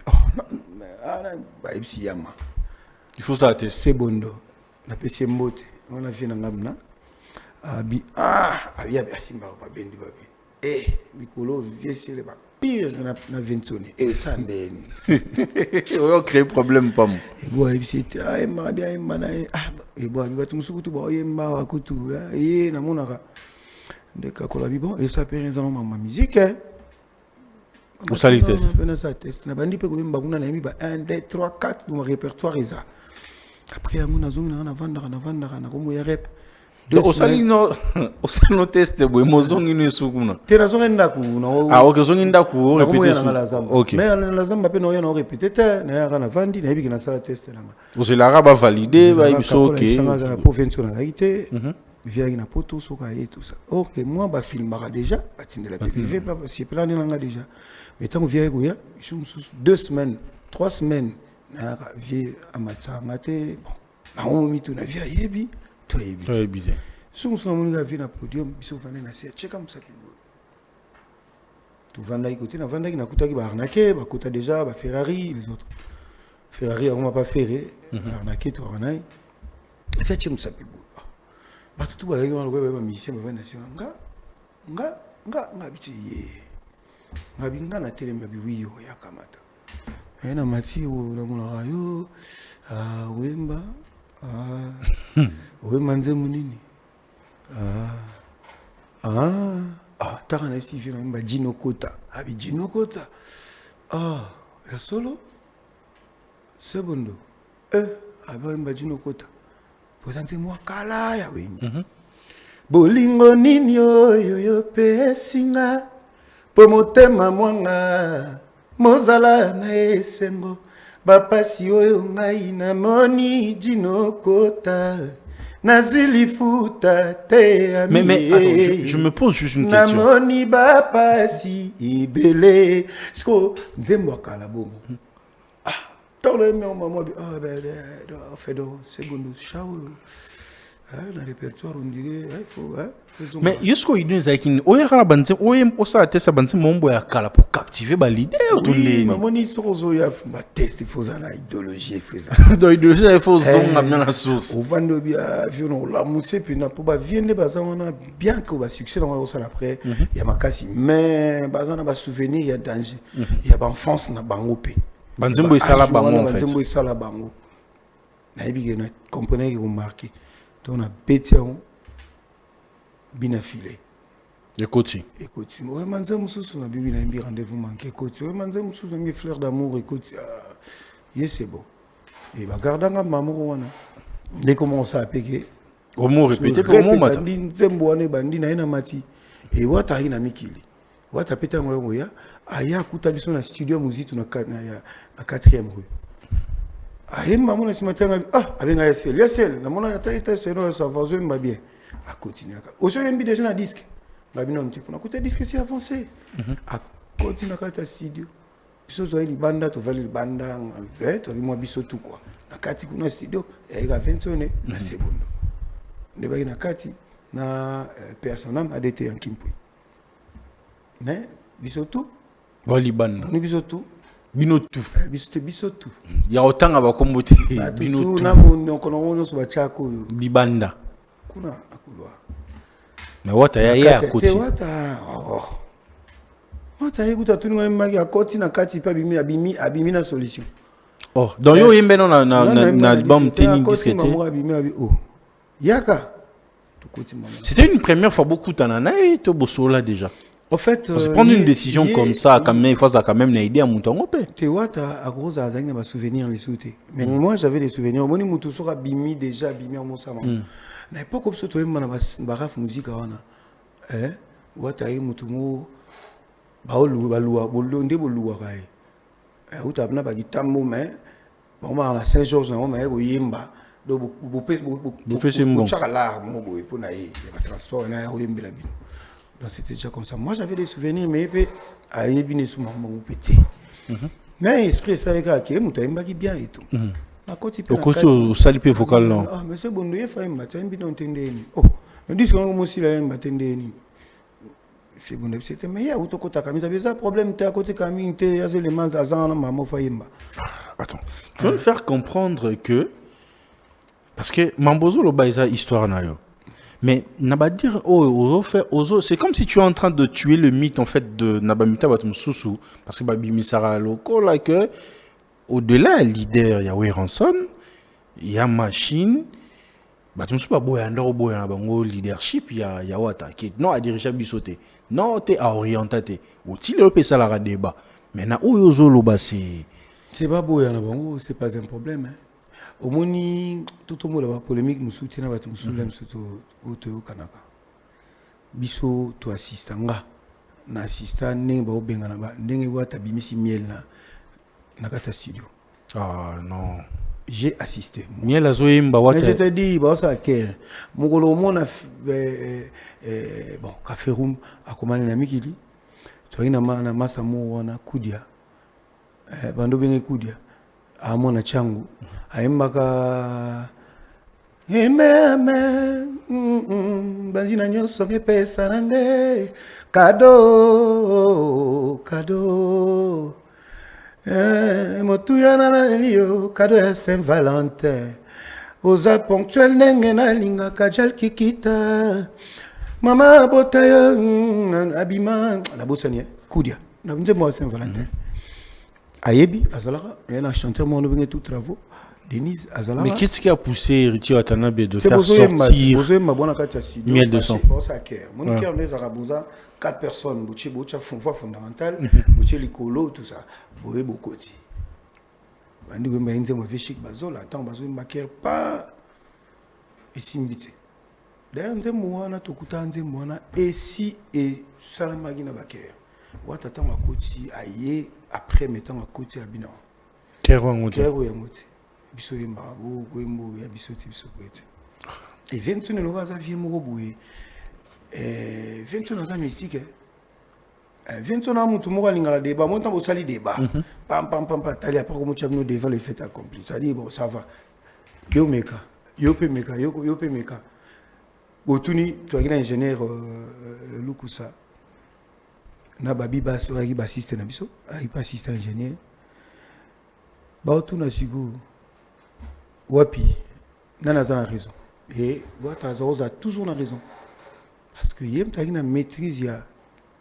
B: ba ipsi yama
A: il faut ça tester
B: c'est bondo na pesi mbote on a vu na ngamna abi abi asimba ba bendi ba mikolo vie c'est ba pire na Vinconi et ça ndeni
A: on crée problème pas moi
B: et bon ipsi ma bien mana et bon abi batu musukutu ba yemba wakutu na monaka ndeka kola bon et ça peut raison ma musique
A: au salut test
B: ça test na bandi pe ko mba kuna na yemi ba 1 2 3 4 dans répertoire ça après à mon azong na vanda na komo ya rep
A: au salino au salino test boy mozongi ni sukuna
B: tena zonga ndaku na
A: ok zongi ndaku répéter
B: ok mais la zamba pe no ya no répéter te na ya na vandi na yebiki na sala test nanga
A: au cela ba valider ba biso ok
B: la province na haïti via na poto soka et tout ça ok moi ba filmera déjà atinde la TV pas c'est plan nanga déjà mais tant via ko ya 2 semaines 3 semaines na vie amatsa ngate bon na on mi tuna via yebi to yebi so so na vie na podium biso vana na sia cheka musapi tu vanda côté na vanda na kutaki ba arnaquer ba kota déjà ba Ferrari les autres Ferrari on m'a pas ferré arnaquer to arnaquer fait cheka musapi ba tout ba ngalo ba musicien ba vana sia nga bitu ye ngabinga na telemba biwiyo ya kamata na mati na mula yo wemba wemanze munini taka na isi vina wemba Jino Kota abi Jino Kota ya solo sebondo abi wemba Jino Kota potanze mwa kala ya wemba bolingo nini oyo pesinga po motema mwanga mozala na esengo bapasi oyo ngai na moni Jino Kota nazwi lifuta te
A: mais attends, je me pose juste une question
B: na moni bapasi ibele sko nzembo akala bongo tole me maman fait do segundo chao le répertoire on dirait il faut
A: mais jusqu'au idée zakin oyaka banze oyem osa testa banze mombo ya kala pour captiver ba l'idée
B: tout les mamoni sozo ya ba test il faut na idéologie faisa
A: do idéologie il faut zonga bien la sauce
B: au vando bia vion la mousse puis na pour ba viende ba zana bien que ba succès dans ça après il y a makasi mais ba zana ba souvenir il y a danger il y a ba enfance na bango pe
A: banzembo isala bango en fait
B: banzembo isala bango na ebi na comprenez que vous marquez on a bétion bina filé
A: écoute
B: ouais manze mususu na bibi na mbi rendez-vous manqué écoute ouais manze mususu na mbi fleur d'amour écoute yes c'est beau et ba gardanga maman wana dès commence à péquer
A: au mot répéter pour moi
B: bandi nzembo wana bandi na ina mati et wata ina mikili wata peta ngo ya aya kuta biso na studio muziki na 4e rue ayemba mona simatanga abenga yesel na mona taita seno sa vazo mba bien a continuer au so yembi déjà na disque babino mtipo na kuta disque si avancé a continuer kata studio biso zo ili banda to vali banda to mo biso tout quoi na kati kuna studio ya ga vensone na sebundo ndeba ina kati na personnel ADT en Kimpui mais biso tout
A: vali banda
B: ni biso tout
A: bino tout
B: biso tout
A: ya otanga bakombote bino tout
B: na mo kono so bachako
A: libanda
B: kuna akulwa
A: mais wata ya koti
B: wata ekuta tuni wa magi akoti na kati pa abimi na solution
A: donc yo yembe na album teni disquette
B: yaka
A: c'était une première fois beaucoup tanana et to bosola déjà.
B: En fait,
A: prendre une décision comme ça, quand même, il faut quand même une idée à mon temps.
B: Tu vois, à gros azang na souvenir les soutés. Mais moi j'avais des souvenirs. Moni mutu sora bimi déjà bimi en sama. Na époque comme ça toi na baraf musique wana. Wata yi mutu mo balua bolonde bolua kai. Uta na ba gitambo mais bon ma Saint-Georges na ma yemba. Donc
A: bon.
B: Chakala mo boy pour na yi transport na yemba la bino. Donc c'était déjà comme ça. Moi j'avais des souvenirs, mais à Yébine sous mon petit. Mais esprit ça avec qui mutaimba qui bien et tout. Ma côté
A: au côté au salipé vocal là.
B: Ah mais c'est bon, il faut m'attendre bien entendre. Oh, me dis qu'on moi aussi là m'attendre. C'est bon, c'était mais il y a autre côté comme ça des problèmes t'es à côté comme il t'es les éléments azan maman faimba.
A: Attends, tu veux me faire comprendre que parce que Mambozo lo ba histoire na yo. Mais n'a dire c'est comme si tu es en train de tuer le mythe en fait de Nabamita Batumsusu parce que Babimi Sara Loko là que au-delà leader il y a Ranson, il y a Machine, Batumsusu ba boya ndaro boya bango leadership il y a Wata qui non à diriger bisoté. Non t'es à orienter. Ou tu le ça la débat. Mais na oyozo lo ba
B: c'est pas boya na bango, c'est pas un problème. Au moni tout le monde a polémique nous soutient ba musulman surtout au Kanaka biso to assistanga na assistant ne ba obenga na ba ndenge wata bimisi miel na kata studio.
A: Ah non,
B: j'ai assisté
A: miel azoyemba wata.
B: Mais je te dis ba ça que mukolo mona bon café room akomana na mikili to ina na masa mo wana kudia bando benge kudia amona changu aimbaka banzina nyonso epesa nange kado motuya na elio kado ya Saint-Valentin oza ponctuel ndenge nalingaka jal kikita mama bota yo abima nabosani kudia na nzembo ya Saint-Valentin ayebi azalaka yana chanteur mon benga tout travaux Denise azalaka.
A: Mais qu'est-ce qui a poussé Héritier Watanabe de faire sortir Miel de sang?
B: Mon cœur les arabosa 4 personnes boche fonds fondamental boche likolo tout ça boye bokoti bandi ko mbainze mo veshik bazola tant bazo mbaker pas esimbité d'ailleurs nzembo wana tokuta nzembo wana esi et salamagi na baker wata tant akoti aye après mettant à côté abina
A: kero ngote
B: biso yemba bo kwembo ya biso ti biso kwete et 21 le vaza vie mo boye 21 ans mystique 21 ans mutu mo lingala débat montant bo sali débat pam tali après comme tu as nous devant le fait accompli ça dit bon ça va yo pe meka botuni tu as ingénieur Lukusa na babi bas waki bassiste na biso ai pas assistant ingénieur ba tuna sigo wapi nana za na raison et wata za toujours na raison parce que yem ta na maîtrise ya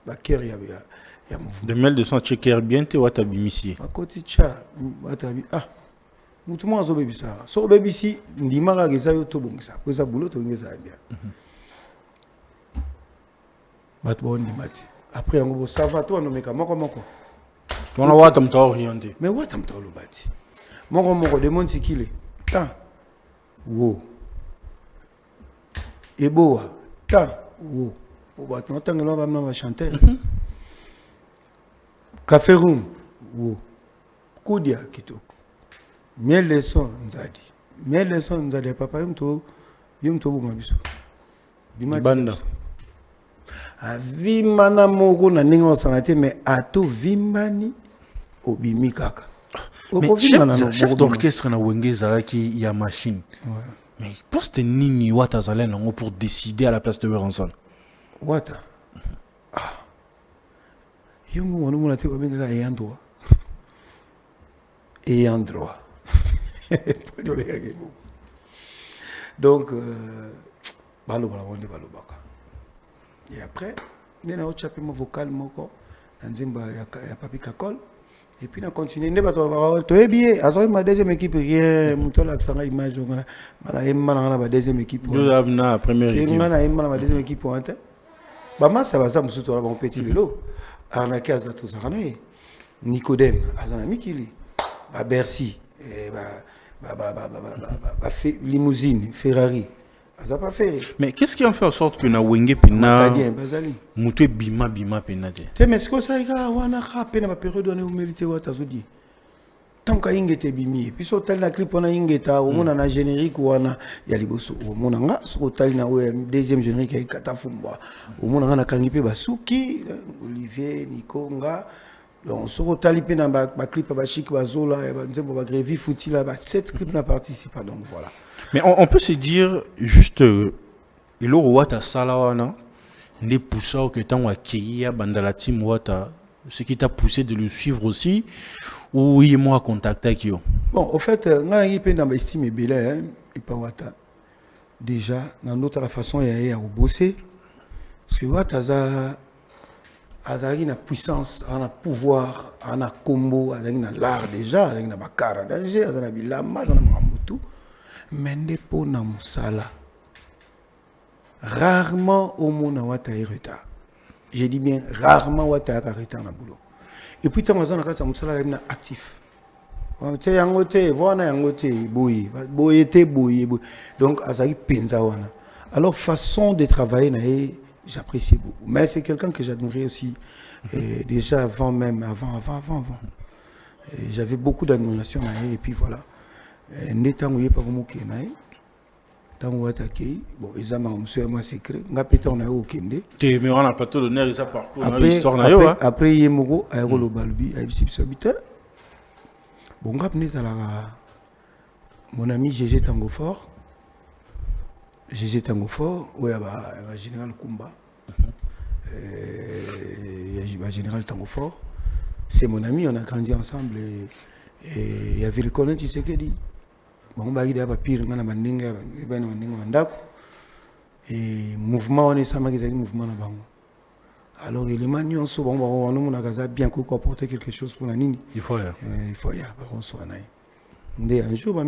B: ba cœur ya mouvement
A: de mel de sang checker bien te wata bimisi
B: a côté cha wata bi mutu mo azo bebisa so bebisi ndima ga geza yo to bongisa ko za boulot to ngeza bien bat bon ndimati après on ça va toi nomeka moko
A: on a wata mta orienté
B: mais wata mta lo bati moko de mon sikile ta wo eboa ta wo o bat no tangelo ba na chanter Café room, wo. Kudia kitoko. Miel leçon nzadi. Miel leçon nzadi papa yumto bunga biso.
A: Banda.
B: Avimana moko na ninga osangate mais ato vimbani obimi kaka.
A: Mais chef d'orchestre na wenge zaraki ya machine.
B: Ouais.
A: Mais poste nini wata zalen nango pour décider à la place de Beranson.
B: Wata. Ah. Yongo wana mona te babenga ayant droit. Ayant droit. Donc balo et après nena ochape mo vocal moko nzimba ya papi kakol et puis on continue ne bato ba to ebié azo ma deuxième équipe rien mutola sanga image ngana mala emana na deuxième équipe
A: deux abna première équipe
B: ngana emana ba deuxième équipe pour ante ba massa ba musu to la bon petit lelo arnaque azato zakana Nicodème azana mikili ba Bercy et limousine Ferrari. Pas fait.
A: Mais qu'est-ce qui en fait en sorte que na wenge pena muté bima penate.
B: Mais ce que ça y a wana pena ma période on est mérité wata zodi. Tant ka ingete bimi puis so tel na clip on a ingeta au mona na générique wana ya liboso au mona nga so tel na deuxième générique ya katafumba au mona na kangipe basuki Olivier Nikonga. Donc, si on a dans ma clip, chic, bazola, ba grévi, fouti là, 7 clips n'a participé. Donc voilà.
A: Mais on peut se dire juste, il y a ta salawana, les pousseurs que tu as acquis, bandala team wata, ce qui t'a poussé de le suivre aussi, ou il y a moi contacté avec eux.
B: Bon, au fait, on a eu dans ma estime belé, et pas wata. Déjà, dans notre façon, il y a bosser. Parce que wata za azali na puissance, ana pouvoir, ana combo, azali na l'art déjà, azali na bakara danger, azali na bilamba, azali na mamutu. Mende po na musala. Rarement au monde wata retard. Je dis bien rarement wata retard na boulot. Et puis tant azali na kata musala na actif. Te yangote, voilà yangote boye, boye. Donc azali penza wana. Alors façon de travailler na j'apprécie beaucoup. Mais c'est quelqu'un que j'admirais aussi. Déjà avant. J'avais beaucoup d'admiration. Et puis voilà. N'étant pas comme ok. Tant qu'on attaqué, bon, ils ont moi secret. On a pété on a au Kende.
A: Mais on a pas tout l'honneur, ils ont parcours
B: l'histoire. Après, Yemogo, Aérolo Balbi, Aïbsip Sabita. Bon, mon ami GG Tangofort. GG Tangofort, où il y a général Kumba, il y a général Tangofort. C'est mon ami, on a grandi ensemble. Et il y avait le colonel Tshisekedi. Bon, il y a papier, il y a mandinga, et mouvement, on est sans mouvement. Alors, les manions sont on a bien apporter quelque chose pour la Nini.
A: Il faut y aller.
B: Par contre, un jour,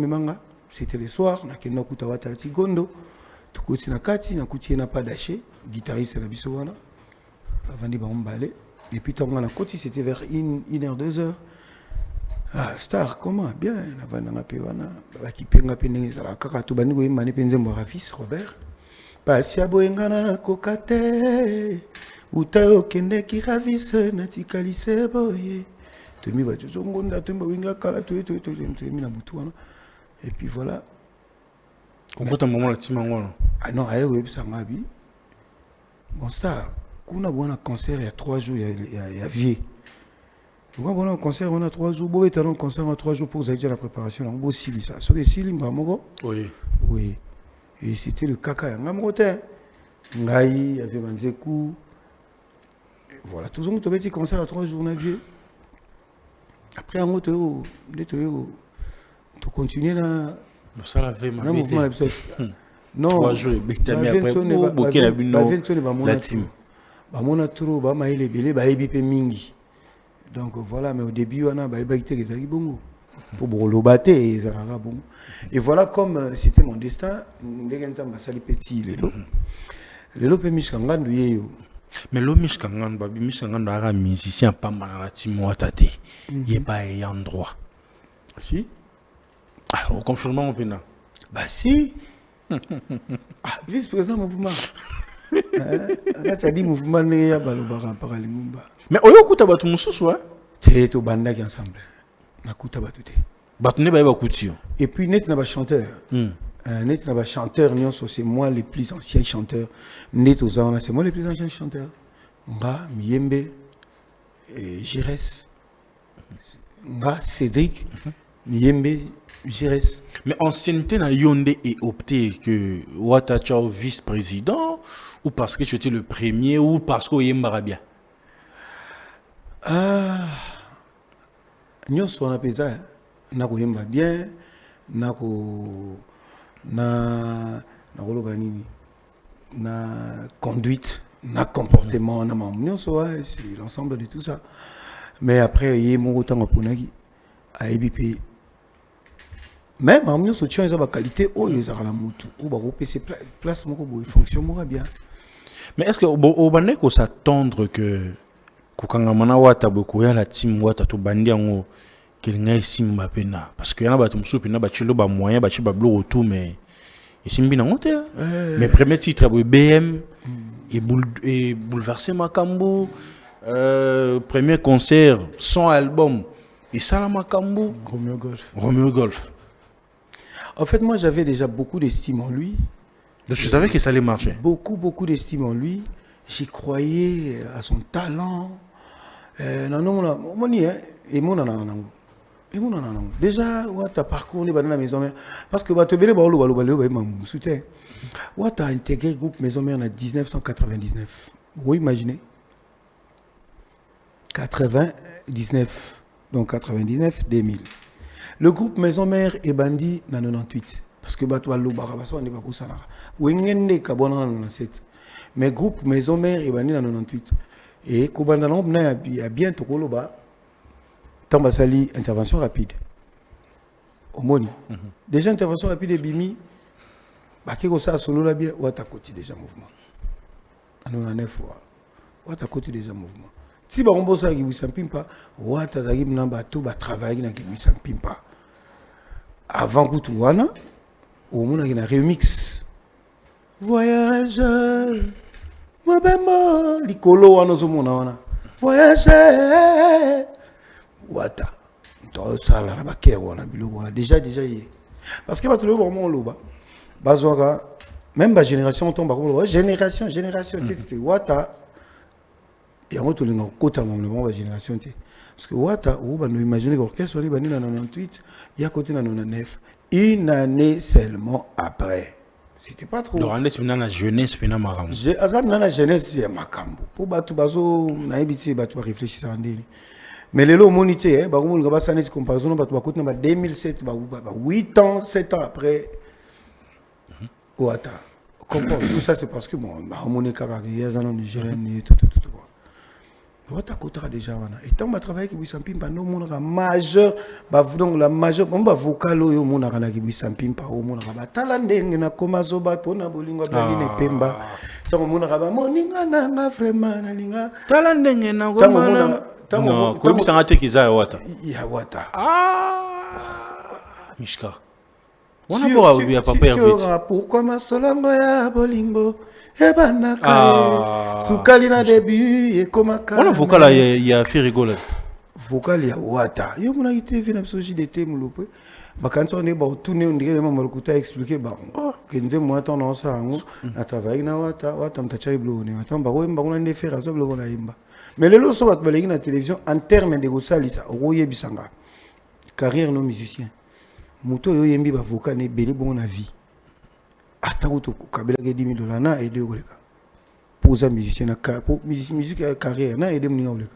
B: c'était le soir, on a kuta watati gondo. Tukuti na kati na kuti na pas daché guitariste na biso wana avant de balé et puis on a côté c'était vers 1h 2h ah star comment bien la banda na pe wana ba kipenga pene za kaka to bani go mane penze mo Rafis Robert pasi aboengana na kokate utayo kende ki Rafis na tikalise boye to mi ba jongonda to winga kala to mi na butu wana et puis voilà.
A: Comment tu as moment la team.
B: Ah non, ailleurs, ça m'a dit. Bon, ça, quand on a un concert il y a 3 jours, il y a vie. Quand on a un concert, on a 3 jours. Bon, il y a un concert en 3 jours pour vous aider à la préparation. On va aussi ça. Sur les Sili,
A: oui.
B: Oui. Et c'était le caca. On a un hôtel. Ngaï, il y avait Manzekou. Voilà, tout le monde a petit concert à 3 jours, on a vu. Après, on a tu continues là.
A: Ça la fait ma vie.
B: Non,
A: 3 jours, mais après, beaucoup la team.
B: Bamona trop, bama ile belé, ba ebipe mingi. Donc voilà, mais au début on a ba ebité que ça bongo. Pour bolobaté et ça bongo. Et voilà comme c'était mon destin, ndegenza mbasali petit lelo. Lelo pe miskangandu yeyo.
A: Mais l'homme miskangandu babi miskangandu ara musicien pamba na la team watate. Il pas ayant droit.
B: Si.
A: Ah, on confirme mon pena.
B: Bah si. Ah, vice-président mouvement. Tu as dit mouvement ne ya balobara paralingumba.
A: Mais oyo kuta batu mususu hein.
B: c'est au banda qui ensemble nakuta batute
A: batune ba bakutio
B: et puis net na ba chanteur net na ba chanteur nyonso c'est moi les plus anciens chanteurs net aux ans c'est moi les plus anciens chanteurs nga Miyembe Jires nga Cédric Miyembe Jires.
A: Mais ancienneté na Yonde est opté que Wata Chao vice-président ou parce que tu étais le premier ou parce que Yemba bien.
B: Nyonso on appelle ça na ko yemba bien na ko na koloba nini na conduite na comportement na mam nyonso c'est l'ensemble de tout ça mais après il y a mon temps ponaki a EBP même mam nyonso tient ils ont ba qualité oh les ara la mutu ou ba repc place moko bo fonction moko bien.
A: Mais est-ce que au bande ko s'attendre que kokangamana Wata boko ya la team Wata to bandi yango kelinga simba pena parce que yana bato musu pena ba chilo ba moyen ba chi ba blo retour mais isimbi na ngote mais premier titre BM et bouleversé Makambo premier concert son album et ça la Makambo Romeo Golf.
B: En fait moi j'avais déjà beaucoup d'estime en lui.
A: Donc je savais que ça allait marcher.
B: Beaucoup d'estime en lui. J'y croyais à son talent. Déjà, Wata parcours dans la maison mère. Parce que Wata a intégré le groupe Maison Mère en 1999. Vous imaginez 99. Donc 99, 2000. Le groupe Maison Mère est bandit en 98. Parce que on n'est pas pour ça. Mais le groupe Maison Mère est bandit en 98. Et Kobandalan a bien Tokoloba. Tambasali, intervention rapide. Au Moni. Déjà, intervention rapide et Bimi. Bakeko sa solo la bien. Wata côté déjà mouvement. On a 9 fois. Wata côté déjà mouvement. Si ba rombo sa kibu sampimpa, Wata zagib namba to ba travailler na kibu sampimpa. Avant kutu wana, au mona ki na remix. Voyageur. Mabembo likolo wana zo mona wana. Voyageur. Wata to sala na bakero wana biloko wana déjà yé parce que ba tolo vraiment loba bazwaka même ba génération tomba ko génération tete Wata et on to linga kota mo ba génération té parce que Wata ou ba no imaginer l'orchestre li bani na 98 il y a côté na 99 une année seulement après c'était pas trop
A: donc on est dans la jeunesse pena makambo
B: dans la jeunesse c'est makambo pour batu bazo na ebiti batu réfléchir en délire. Mais les lots monités, bah on va passer une comparaison, bah tu vas côté 2007, bah 8 ans, 7 ans après, Wata. Tout ça c'est parce que bon, on est caractériel, on est jeune et tout. Wata côté déjà wana. Et tant bah travailler qui Bisampimpa, non mon majeur, bah donc la majeure, bon bah vocal au mon arana qui Bisampimpa, au mon araba talande na koma zoba pona bolingo blandine pemba. Ça mon araba moninga na vraiment na linga.
A: Talande na koma. Non, comme ça a été qu'ils a Wata.
B: Wata.
A: Mishka. On a pas oublié papa vite.
B: Pourquoi ma solongo ya bolingo e banaka sukali na début et comme
A: on a vocal il y a fait rigoler.
B: Vocal ya Wata. Yo mona ité vient absolument d'été mulopé. Ba quand on est ba tourner on dirait même malukuta expliquer ba. Que nze moi ton on ça à travailler na Wata mtacha iblo ne Wata ba wemba on a fait raso blo na yimba. Mais les lots sont à la télévision en termes de Rosalisa, Roye Bisanga, carrière non musicien. Mouto yo yembi ba vocal ne belé bon na vie. Atakuto kabela ke $10,000 na aider oleka. Pour un musicien na pour musique carrière na aider mni oleka.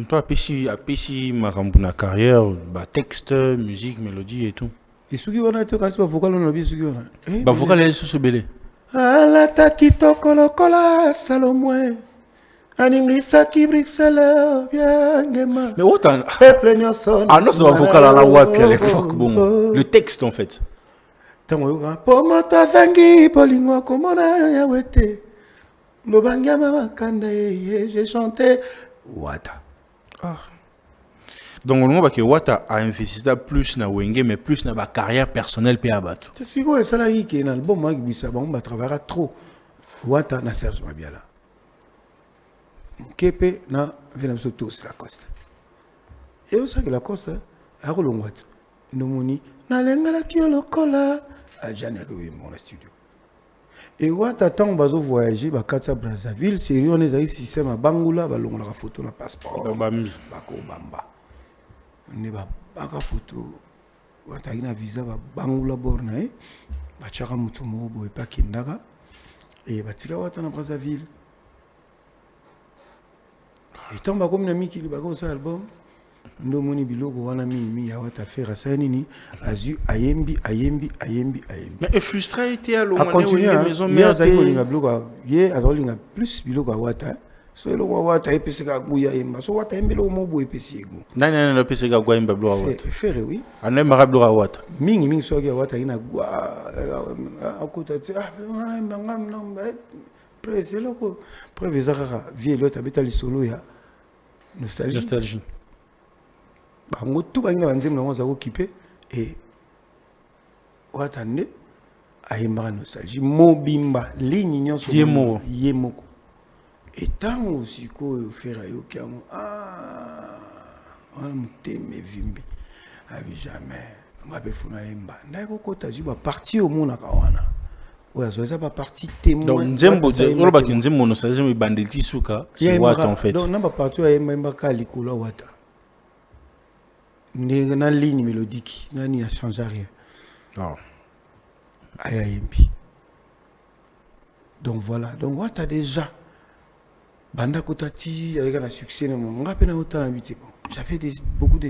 A: On peut apesi makambo na carrière, ba texte, musique, mélodie et tout.
B: Et ceux qui vont être quand c'est vocal on a bien ceux qui vont.
A: Ba vocal est sur ce belé.
B: Ala takito kolokola salomwe. Aningisa ki Bruxelles bien.
A: Mais autant.
B: Non,
A: ça va vocal à la wapi à l'époque. Bon, le texte en fait.
B: Pomota vangi polingwa komona ya wete. Lobanga mama kanda j'ai chanté Wata.
A: Donc au moment que Wata a investi plus na Wenge mais plus na ba carrière personnelle pe abatu.
B: C'est sûr que ça là qui est dans l'album moi qui bisa bon ba travaillera trop. Wata na Serge Mabiala. Kepe na Venamso tous la coste. Et aussi que la coste, à Rolongwat, nous moni, nalenga la kiolo kola, à Janek, oui, mon studio. Et Wata tant bazo voyager, Bakata Brazzaville, c'est on est ici système à Bangoula, balong la photo, la passeport.
A: Bambi.
B: Bako Bamba. On est baka photo, Wata ina visa, Bangoula bornae, Bachara Mutumo, Boepa Kindaga, et Batika Wata na Brazzaville. Et tant que comme nami qui bako sa album, ndo moni biloko wana mi ya wata faire ça nini azu ayembi.
A: Mais frustré était à l'eau.
B: A continuer maison mère za ko biloko ye azolinga plus biloko wata so eloko wata epeseka guya yemba so wata embelo mo bo epesi ego
A: Nani na peseka gwa imba blo wata.
B: Faire oui.
A: Ane marablo wata.
B: Mingi so ya wata ina gwa akota ti ngam presse loko prévisera vie l'autre habita li solo ya nostalgie. Bango tout bangina banzem na ngoza occupé et watande ayemba nostalgie mobimba ligne nyonso yemoko et tango siko fera yo kiamo on m'teme vimbi abi jamais ngabe funa yemba ndako kota juba parti au mona kawana oya zoza ba parti témoin
A: donc nzembo de oloba ki nzembo nostalgie mi bandeli suka c'est what en fait
B: donc namba parti ayemba ka likolo wata na ligne mélodique nani a changé rien.
A: Non.
B: Ayayembi. Donc voilà, donc what a déjà banda kotati avec un succès na mon ngapena autant habité bon. J'avais beaucoup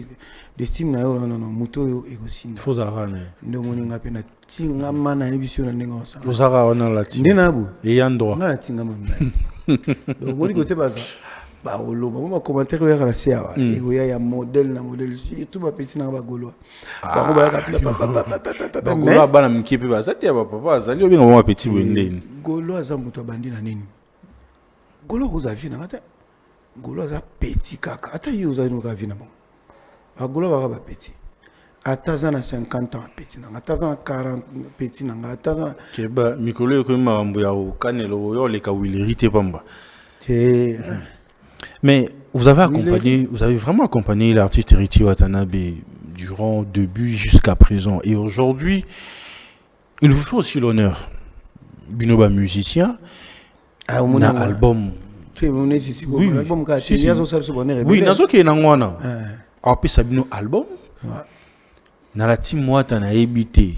B: d'estime na non moto égosine.
A: Faut arranger.
B: Ndo moni ngapena tinga mana émission na nenga ça.
A: Ozara on a la team.
B: Ndena bu.
A: Et yandro.
B: Ngala tinga mana. Donc moni côté baza. Bah oloba mo commentaire ya la cia ego ya modèle na modèle surtout ba petit na ba golo ba ba ka
A: ba golo ba na mkipe ba ça tia ba papa azali obenga mo petit wendeni
B: golo azamuto bandi na nini golo ko za vina ata golo za petit kaka ata yo za no ka vina bon ba golo ba petit ata za na 50 ans petit na ata za 40 petit na ata za
A: ke ba mikolo ko mambo ya kanelo yo le ka wilirité pamba Mais vous avez vraiment accompagné l'artiste Richie Watanabe durant début jusqu'à présent. Et aujourd'hui, il vous fait aussi l'honneur. Binoba musicien, un album.
B: Oui,
A: nazo ke nangwana. Après Sabino album. Na la team Watana ebité.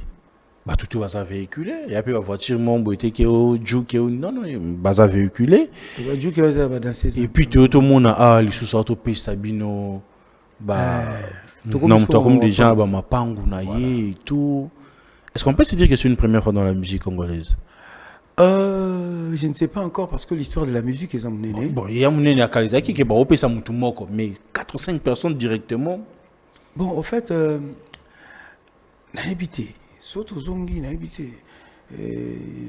A: Bah tout va ça véhiculer et après la voiture mon boité qui au juke non bah ça véhiculer et puis tout le monde a les sous-sortes au Sabino bah non comme des gens bah ma pangu na et tout. Est-ce qu'on peut se dire que c'est une première fois dans la musique congolaise?
B: Je ne sais pas encore parce que l'histoire de la musique est emmenée.
A: Bon, il y a mon à Kalizaki qui bah au ça mutu moko mais 4 ou 5 personnes directement.
B: Bon, en fait n'a habité Soto zongi na habité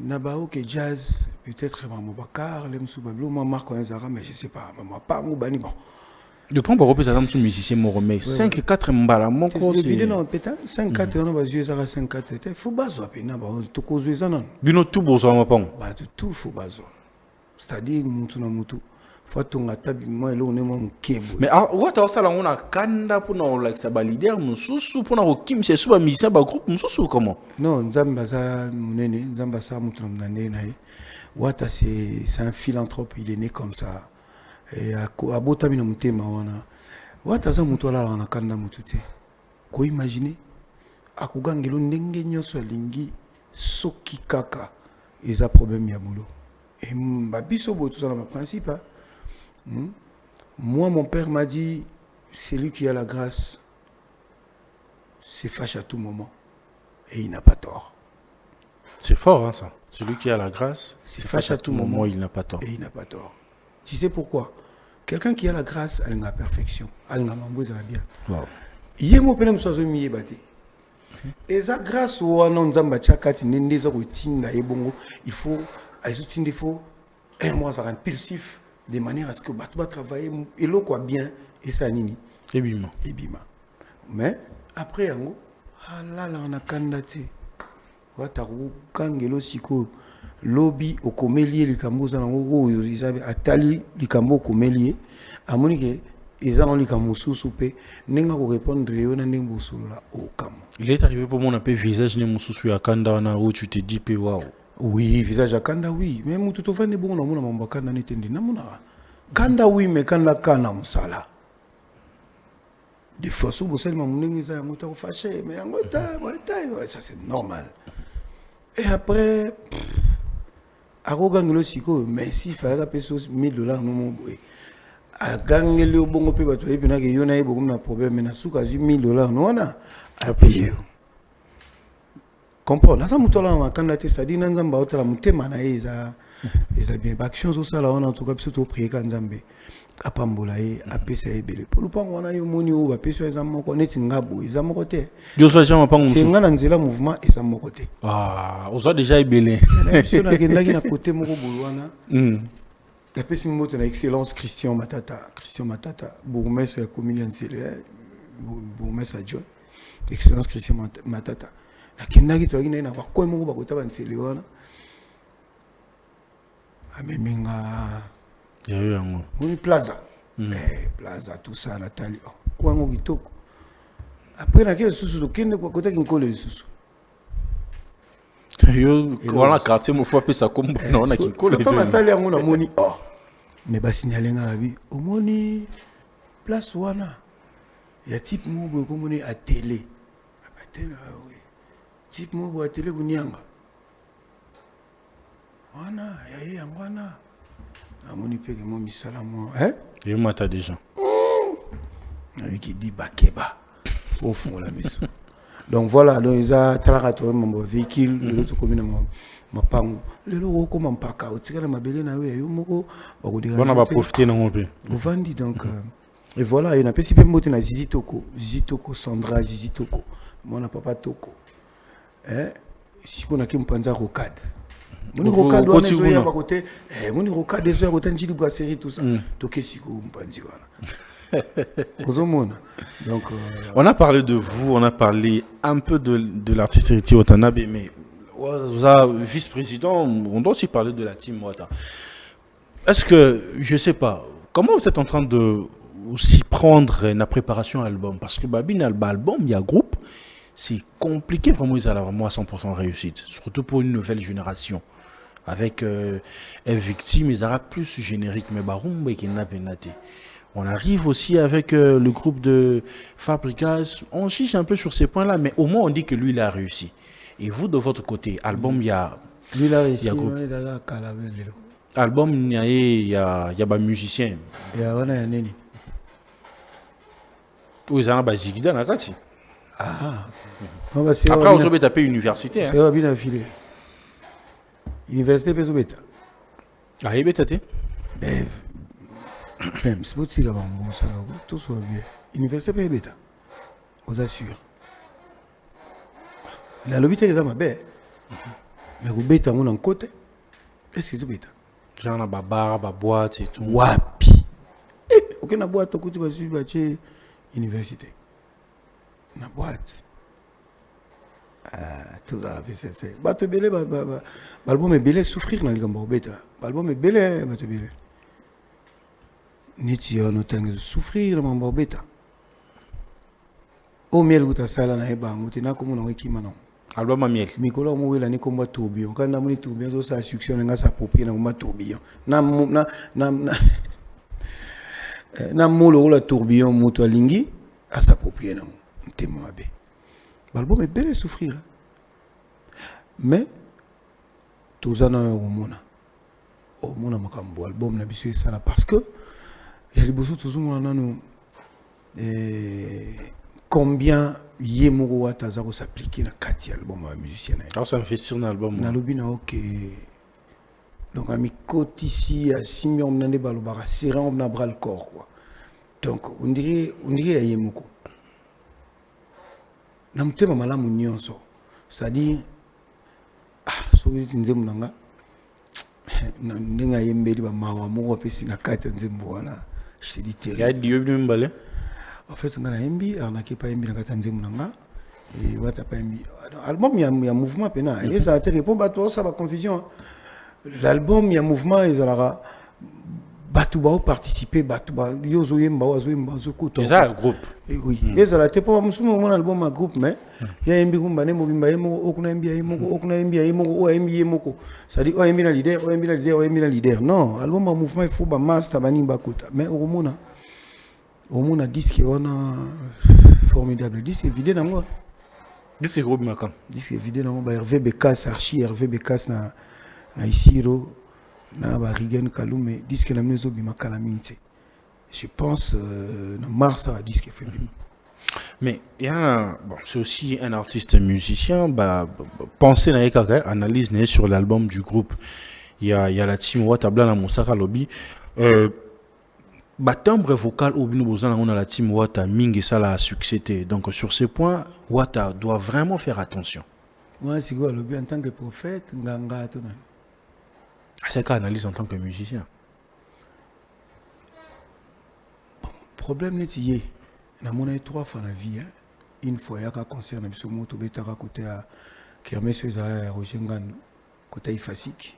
B: nabao que jazz peut-être maman Bakar lemsu bablo maman Marco Nzara mais je sais pas maman pas mu bani bon
A: de prendre pour représenter un musicien moromé 5 4 mbala mon
B: c'est évident non peut-être 5 4 on va jouer ça 5 4 faut bazo pena ba to ko jouer ça non
A: bino tout bo so ma pang
B: ba tout faut bazo c'est-à-dire mutu na mutu fatunga tabi moi lo ne mo mkebo
A: mais wata osala ngona kanda pona o like sa ba leader mususu pona ko kim se suba musicien ba groupe mususu comment
B: non nzamba za munene nzamba sa mutu na ndé na wata c'est un philanthrope il est né comme ça et a botami na mutema wana wata za mutu ala na kanda mutu te ko imaginer akugangelo ndenge nyoso lingi soki kaka eza problème ya boulot et babiso bo tout ça dans principe hein? Moi, mon père m'a dit, celui qui a la grâce s'efface à tout moment. Et il n'a pas tort.
A: C'est fort, hein, ça. Celui qui a la grâce
B: s'efface à tout moment.
A: Il n'a pas tort.
B: Et il n'a pas tort. Tu sais pourquoi? Quelqu'un qui a la grâce, elle a la perfection. Elle a bien.
A: Wow.
B: Il y a mon père qui m'a dit, et ça, grâce au nom de Zambachakati, il faut, un mois, ça rend impulsif. De manière à ce que tu vas travailler et l'eau quoi bien et ça nini
A: et bima
B: mais après yango là on a candidaté wataru kangelo siko lobby au comélier likambo za nango oyo izabe atali likambo comélier amoni ke eza na lika mususu pe nenga ko répondre yo na ndenge bosolola au kam.
A: Il est arrivé pour mon appel visage ne mususu ya kanda na où tu te dis pe waouh.
B: Oui, visage à kanda oui, mais mutu to fane bon na mona mamba kanda netendi na mona. Kanda oui mais kanda kana musala. Des fois sous bosel ma munengi za mutu ko fâché mais angota ça c'est normal. Et après akogangelo siko mais si fallait payer $1000 no mo boy. Agangeli obongo pe bato epi na ke yona ebo comme na problème na suka $1000 no wana apeye. Comprendre ça mutola na kanda te ça dit na nzamba otala mutema na eza bien action so sala wana en tout cas biso to prier ka nzambe apambola ye apesa ebele pour lupango wana yo moni o ba peso eza moko neti ngabo eza moko te
A: yo so jama pango mususu
B: tenga na nzela mouvement eza moko te
A: ozo déjà ebele
B: biso na kendaki na côté moko bolwana la personne moto na excellence Christian Matata bourgmestre ya commune ya Nzele bourgmestre adjoint excellence Christian Matata la kendaki to akina na kwa kwa moko bakota ba Nzele wana ameminga
A: yango
B: moni plaza plaza tout ça Nathalie kwa ngo kitoko après na kile susu to kende kwa kota kinkole susu
A: yo wala quartier mo fois pesa kombo na ona kinkole
B: to Nathalie yango na moni mais ba signaler nga bi omoni place wana ya type mo boy ko moni a télé oui type mo boy a télé bunyanga wana ya yango wana amoni pe que mo misala mo
A: yo mata déjà
B: avec qui dit bakeba faut fond la maison donc voilà donc ils a talaka mon véhicule de l'autre commune ma pango le lo ko mampaka otikala mabele na we yo moko bakudira
A: bana ba profiter na ngope
B: ovandi donc et voilà il n'a pas si peu moto na Zizitoko Sandra Zizitoko mon papa Toko si qu'on a qui mpanza rocade moni rocade on est à côté moni rocade est à côté njili brasserie tout ça toke siko mpanzi wana donc
A: on a parlé de vous, on a parlé un peu de l'artiste héritier Watanabe, mais vous avez vice-président, on doit aussi parler de la team Wata. Est-ce que, je sais pas, comment vous êtes en train de s'y prendre la préparation à l'album? Parce que Babine album, il y a groupe, c'est compliqué vraiment, ils allaient vraiment à 100% réussite, surtout pour une nouvelle génération. Avec Victime, ils aura plus générique, mais Baroum, qui n'a pas naté. On arrive aussi avec le groupe de Fabricas. On chiche un peu sur ces points-là, mais au moins on dit que lui, il a réussi. Et vous, de votre côté, album, il y a...
B: Lui, il a réussi.
A: Album, il y a des musiciens.
B: Il y a un neni.
A: Oui, il y a un Zigida, Nakati.
B: Après,
A: on peut taper université.
B: C'est bien affilé. Université, c'est bien.
A: Ah, il est bien.
B: Même si vous êtes là, tout soit bien. Université pas bêta. Vous assure. La lobité est dans ma baie. Mais vous bêta on en côté. Est-ce que c'est bêta?
A: Genre la bar, la boîte et tout.
B: Wapi. Ok na boîte côté va suivre université. Na boîte. Tout ça c'est. Ba te belé album est belé souffrir dans le gambo bêta. Album est belé ba te belé. Niti yo no tangi souffrir mambo beta o miel guta sala na eba nguti na ko mona weki mana
A: album miel
B: mikolo mo wela ni komba tourbillon kana moni tourbillon zo sa succès nga sa popie na ma tourbillon na molo la tourbillon moto lingi a sa popie na ntemo mabe album est belle souffrir mais tozana o mona makambo album na biso sala parce que il y a les beaux tous nous combien Yemuro Wataza s'appliquer dans 4 albums à musicien.
A: Alors ça investir dans l'album.
B: Na lobina ok. Donc ami côté ici à Simeon Nande Balobara serré on a bras le corps quoi. Donc on dirait Yemoko. Na mutema malamu nyonso. C'est-à-dire so nzemu nanga na ndenga yembeli ba mawa moko pesi na 4 nzembo wana. Je te dis
A: terrible.
B: En fait, on a embi, on a qui pas embi dans katanze munanga et wata pas embi. Album il y a mouvement pena et ça a été répond à toi ça va confusion. L'album il y a mouvement ils aura bato bao participer bato ba yozo yemba wazo yemba zo ko
A: C'est ça le groupe.
B: Oui ezala te pas musumu mon album ma groupe mais ya yembi kumba ne mobimba yemo okuna yembi yemo okuna yembi yemo o yembi yemo ça dit o yembi na leader o yembi na leader o yembi na leader non album ma mouvement il faut ba master bani ba kota mais au mona disque on a formidable disque vidé na moi
A: Disque groupe makan.
B: disque vidé na moi ba Hervé Bekas archi Hervé Bekas na Isiro na ba Rigen Kalume disque na mezo bima calamité je pense na mars ça disque fait bien.
A: Mais il y a bon, c'est aussi un artiste musicien penser na yekaka analyse né sur l'album du groupe. Il y a la team Watabla na Moussaka Lobby timbre vocal au bino bozana on a la team Wata Ming et ça l'a succès. Donc sur ce point Wata doit vraiment faire attention.
B: Moi c'est quoi Lobby en tant que prophète nganga to na
A: c'est qu'à analyse en tant que musicien.
B: Problème n'est y na mona 3 fois la vie hein. Une fois il y a un concert na biso moto betaka côté à Kermesse za Roger Ngano côté Ifasik.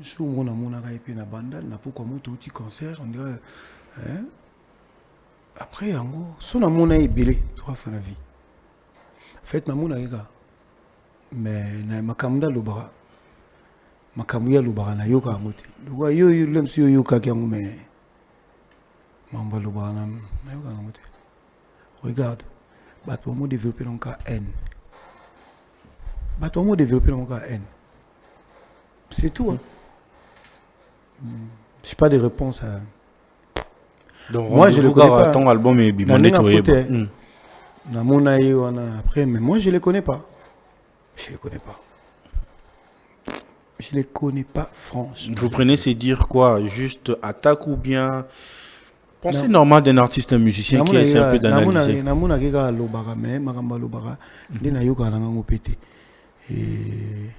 B: Je mona ka epi na bandal na pourquoi moto petit concert on dirait hein. Après yango so na mona ebelé 3 fois la vie. Fait na mona eka mais na makamda lobara makamuya lobara na yoka ngote. Lwa yo lemsi yo yoka kyango mais Mamba lobara na yoka ngote. Regarde, bato mo développer donc haine. Bato mo développer donc haine. C'est tout. Hein. J'ai pas de réponse à.
A: Donc
B: moi je le connais pas.
A: Ton album est bimondé
B: na mona yo après mais moi je les connais pas. Je les connais pas. Je les connais pas franchement.
A: Vous prenez c'est dire quoi juste attaque ou bien pensée normale d'un artiste musicien qui essaie un peu d'analyser.
B: Na mona keka lobaka mais makamba lobaka nde na yoka na ngango pété. Et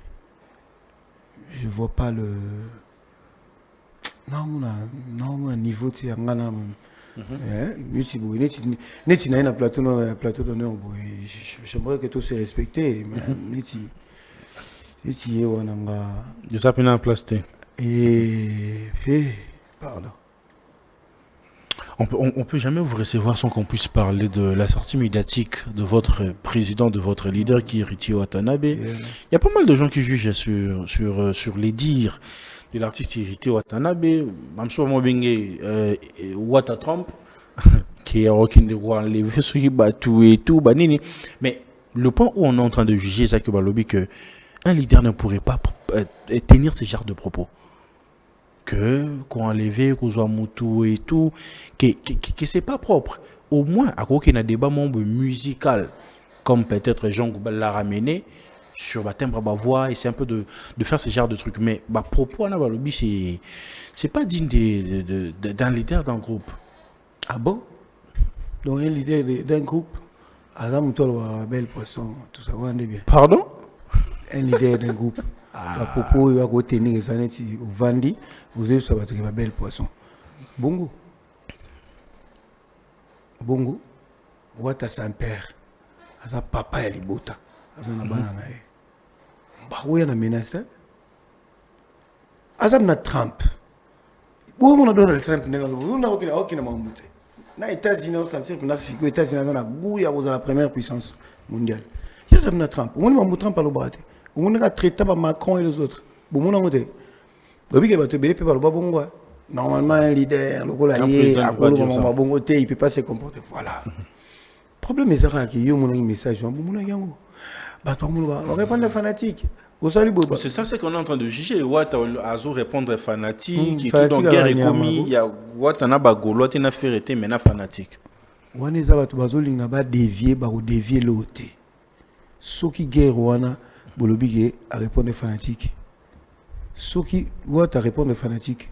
B: je vois pas le non niveau ti ngana neti na na plateau d'honneur j'aimerais que tout se respecter mais neti wana nga
A: de ça pena en place
B: et pardon.
A: On peut jamais vous recevoir sans qu'on puisse parler de la sortie médiatique de votre président, de votre leader qui est Richie Watanabe. Il y a pas mal de gens qui jugent sur les dires de l'artiste Richie Watanabe. Mamso Mobenge, Wata Trump, qui est Rockin' de Roi, les Vessoui Batou et tout, Banini. Mais le point où on est en train de juger, c'est que un leader ne pourrait pas tenir ce genre de propos. Qu'on enlève, qu'on soit moutou et tout, que c'est pas propre. Au moins, à quoi qu'il y a un débat musical, comme peut-être Jean Goubal l'a ramené, sur ma timbre, ma voix, et c'est un peu de faire ce genre de trucs. Mais ma propos, c'est pas digne d'un leader d'un groupe.
B: Ah bon? Donc un leader d'un groupe, Adam Tolwa, belle poisson, tout ça, on est bien.
A: Pardon?
B: Un leader d'un groupe. La propos, il va retenir les années au Vandi, vous avez ça va être un bel poisson. Bongo. Wata Saint-Père. Asa papa et libota. Asa na banana. Bah, où y a na menace? Asa na Trump. Où on a Donald Trump? On a aucune mamboute. Na États-Unis, on s'en tire pour les États-Unis, on a gouillé à la première puissance mondiale. Il y a na Trump. On a Trump à l'obrat. On a traité par Macron et les autres. Bon, on a monté. Normalement, un leader, il ne peut pas se comporter. Voilà. Le problème est qu'il y a un message. On répond aux fanatiques.
A: C'est ça ce qu'on est en train de juger. Wata Azo répondre fanatique. Et tout dans guerre et commis. Il y a Wata Nabagolo, il y a fait maintenant fanatique.
B: On est à dévier l'autre. Ceux qui guerre, Bolobi a répondu fanatique. Ceux qui voient à répondre fanatique,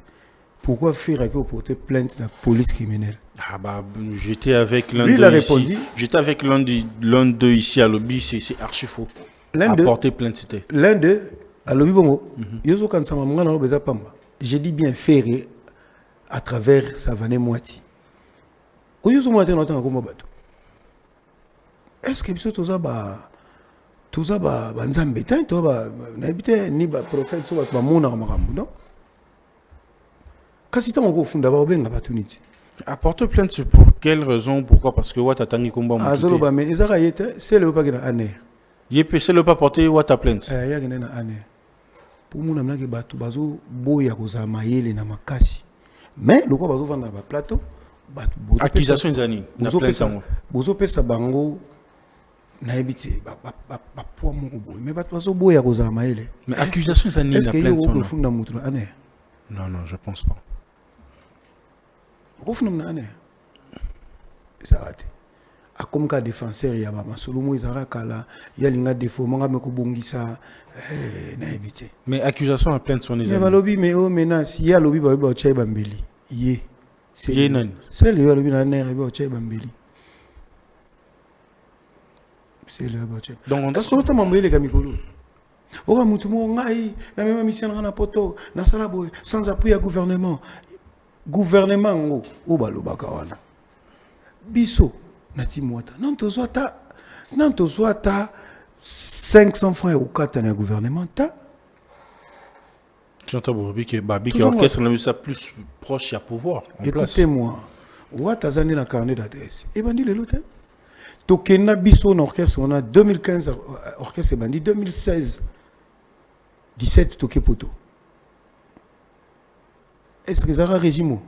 B: pourquoi faire que porter plainte de la police criminelle?
A: Ah bah j'étais avec l'un d'eux ici. J'étais avec l'un d'eux ici à lobby, c'est archi faux.
B: L'un d'eux
A: porter plainte c'était.
B: L'un d'eux à lobby bongo. Yoso kan sama mangana no beza pamba. J'ai dit bien faire à travers Savané Moiti. Oyoso Moiti no tanga komba bato. Est-ce que biso toza ba tout ça nzambe tant to n'habite ni ba prophète so ba mona makambo non kasi ntango okofunda baobenga bato niti
A: Apporte plainte, c'est pour quelle raison? Pourquoi? Parce que Wata Tangi Komba
B: azoloba me ezaka ye te sele oyopaki na aner
A: c'est le pas porter Wata plainte.
B: yakende na aner mpo mona minaki bato bazoboya kozala mayele na makasi mais lokwa bazovanda na baplateau bato
A: Accusation Zani, na plainte sango.
B: bozopesa bango nayebi te bapoids moko boye mais bato bazoboya kozala mayele
A: Mais accusation Zani, na
B: est-ce que yo
A: plainte sango.
B: okofunda motu na aner
A: Non, je pense pas.
B: okofunda na aner ezaka te akomi ka défenseur ya bamasolo mo ezalaka kala yalinga defo manga me kobongisa nayebi te
A: Mais accusation à plainte son
B: mais
A: Zani.
B: balobi mais o menace ye alobi balobi baotya ye bambeli ye
A: Ye nani?
B: sele yo alobi na aner ebi baotya ye bambeli sele yo baotya
A: Donc on doit
B: est-ce que otama mbo eleka mikolo oka mutu mo ngai na mema misia nanga na poto nasala boye sans appui ya gouvernement ngo o balobaka wana biso na timu wata non tozwa ta 500 francs ya kokata na gouvernement ta
A: j'entends Bobby que Babi qui
B: Toujours
A: orchestre la musique plus proche à pouvoir en place.
B: écoutez-moi wata azali na carnet d'adresse ebandi lelo te tokenda biso na orchestre wana 2015 orchestre ebandi 2016 17 toke poto est-ce que ezalaka régime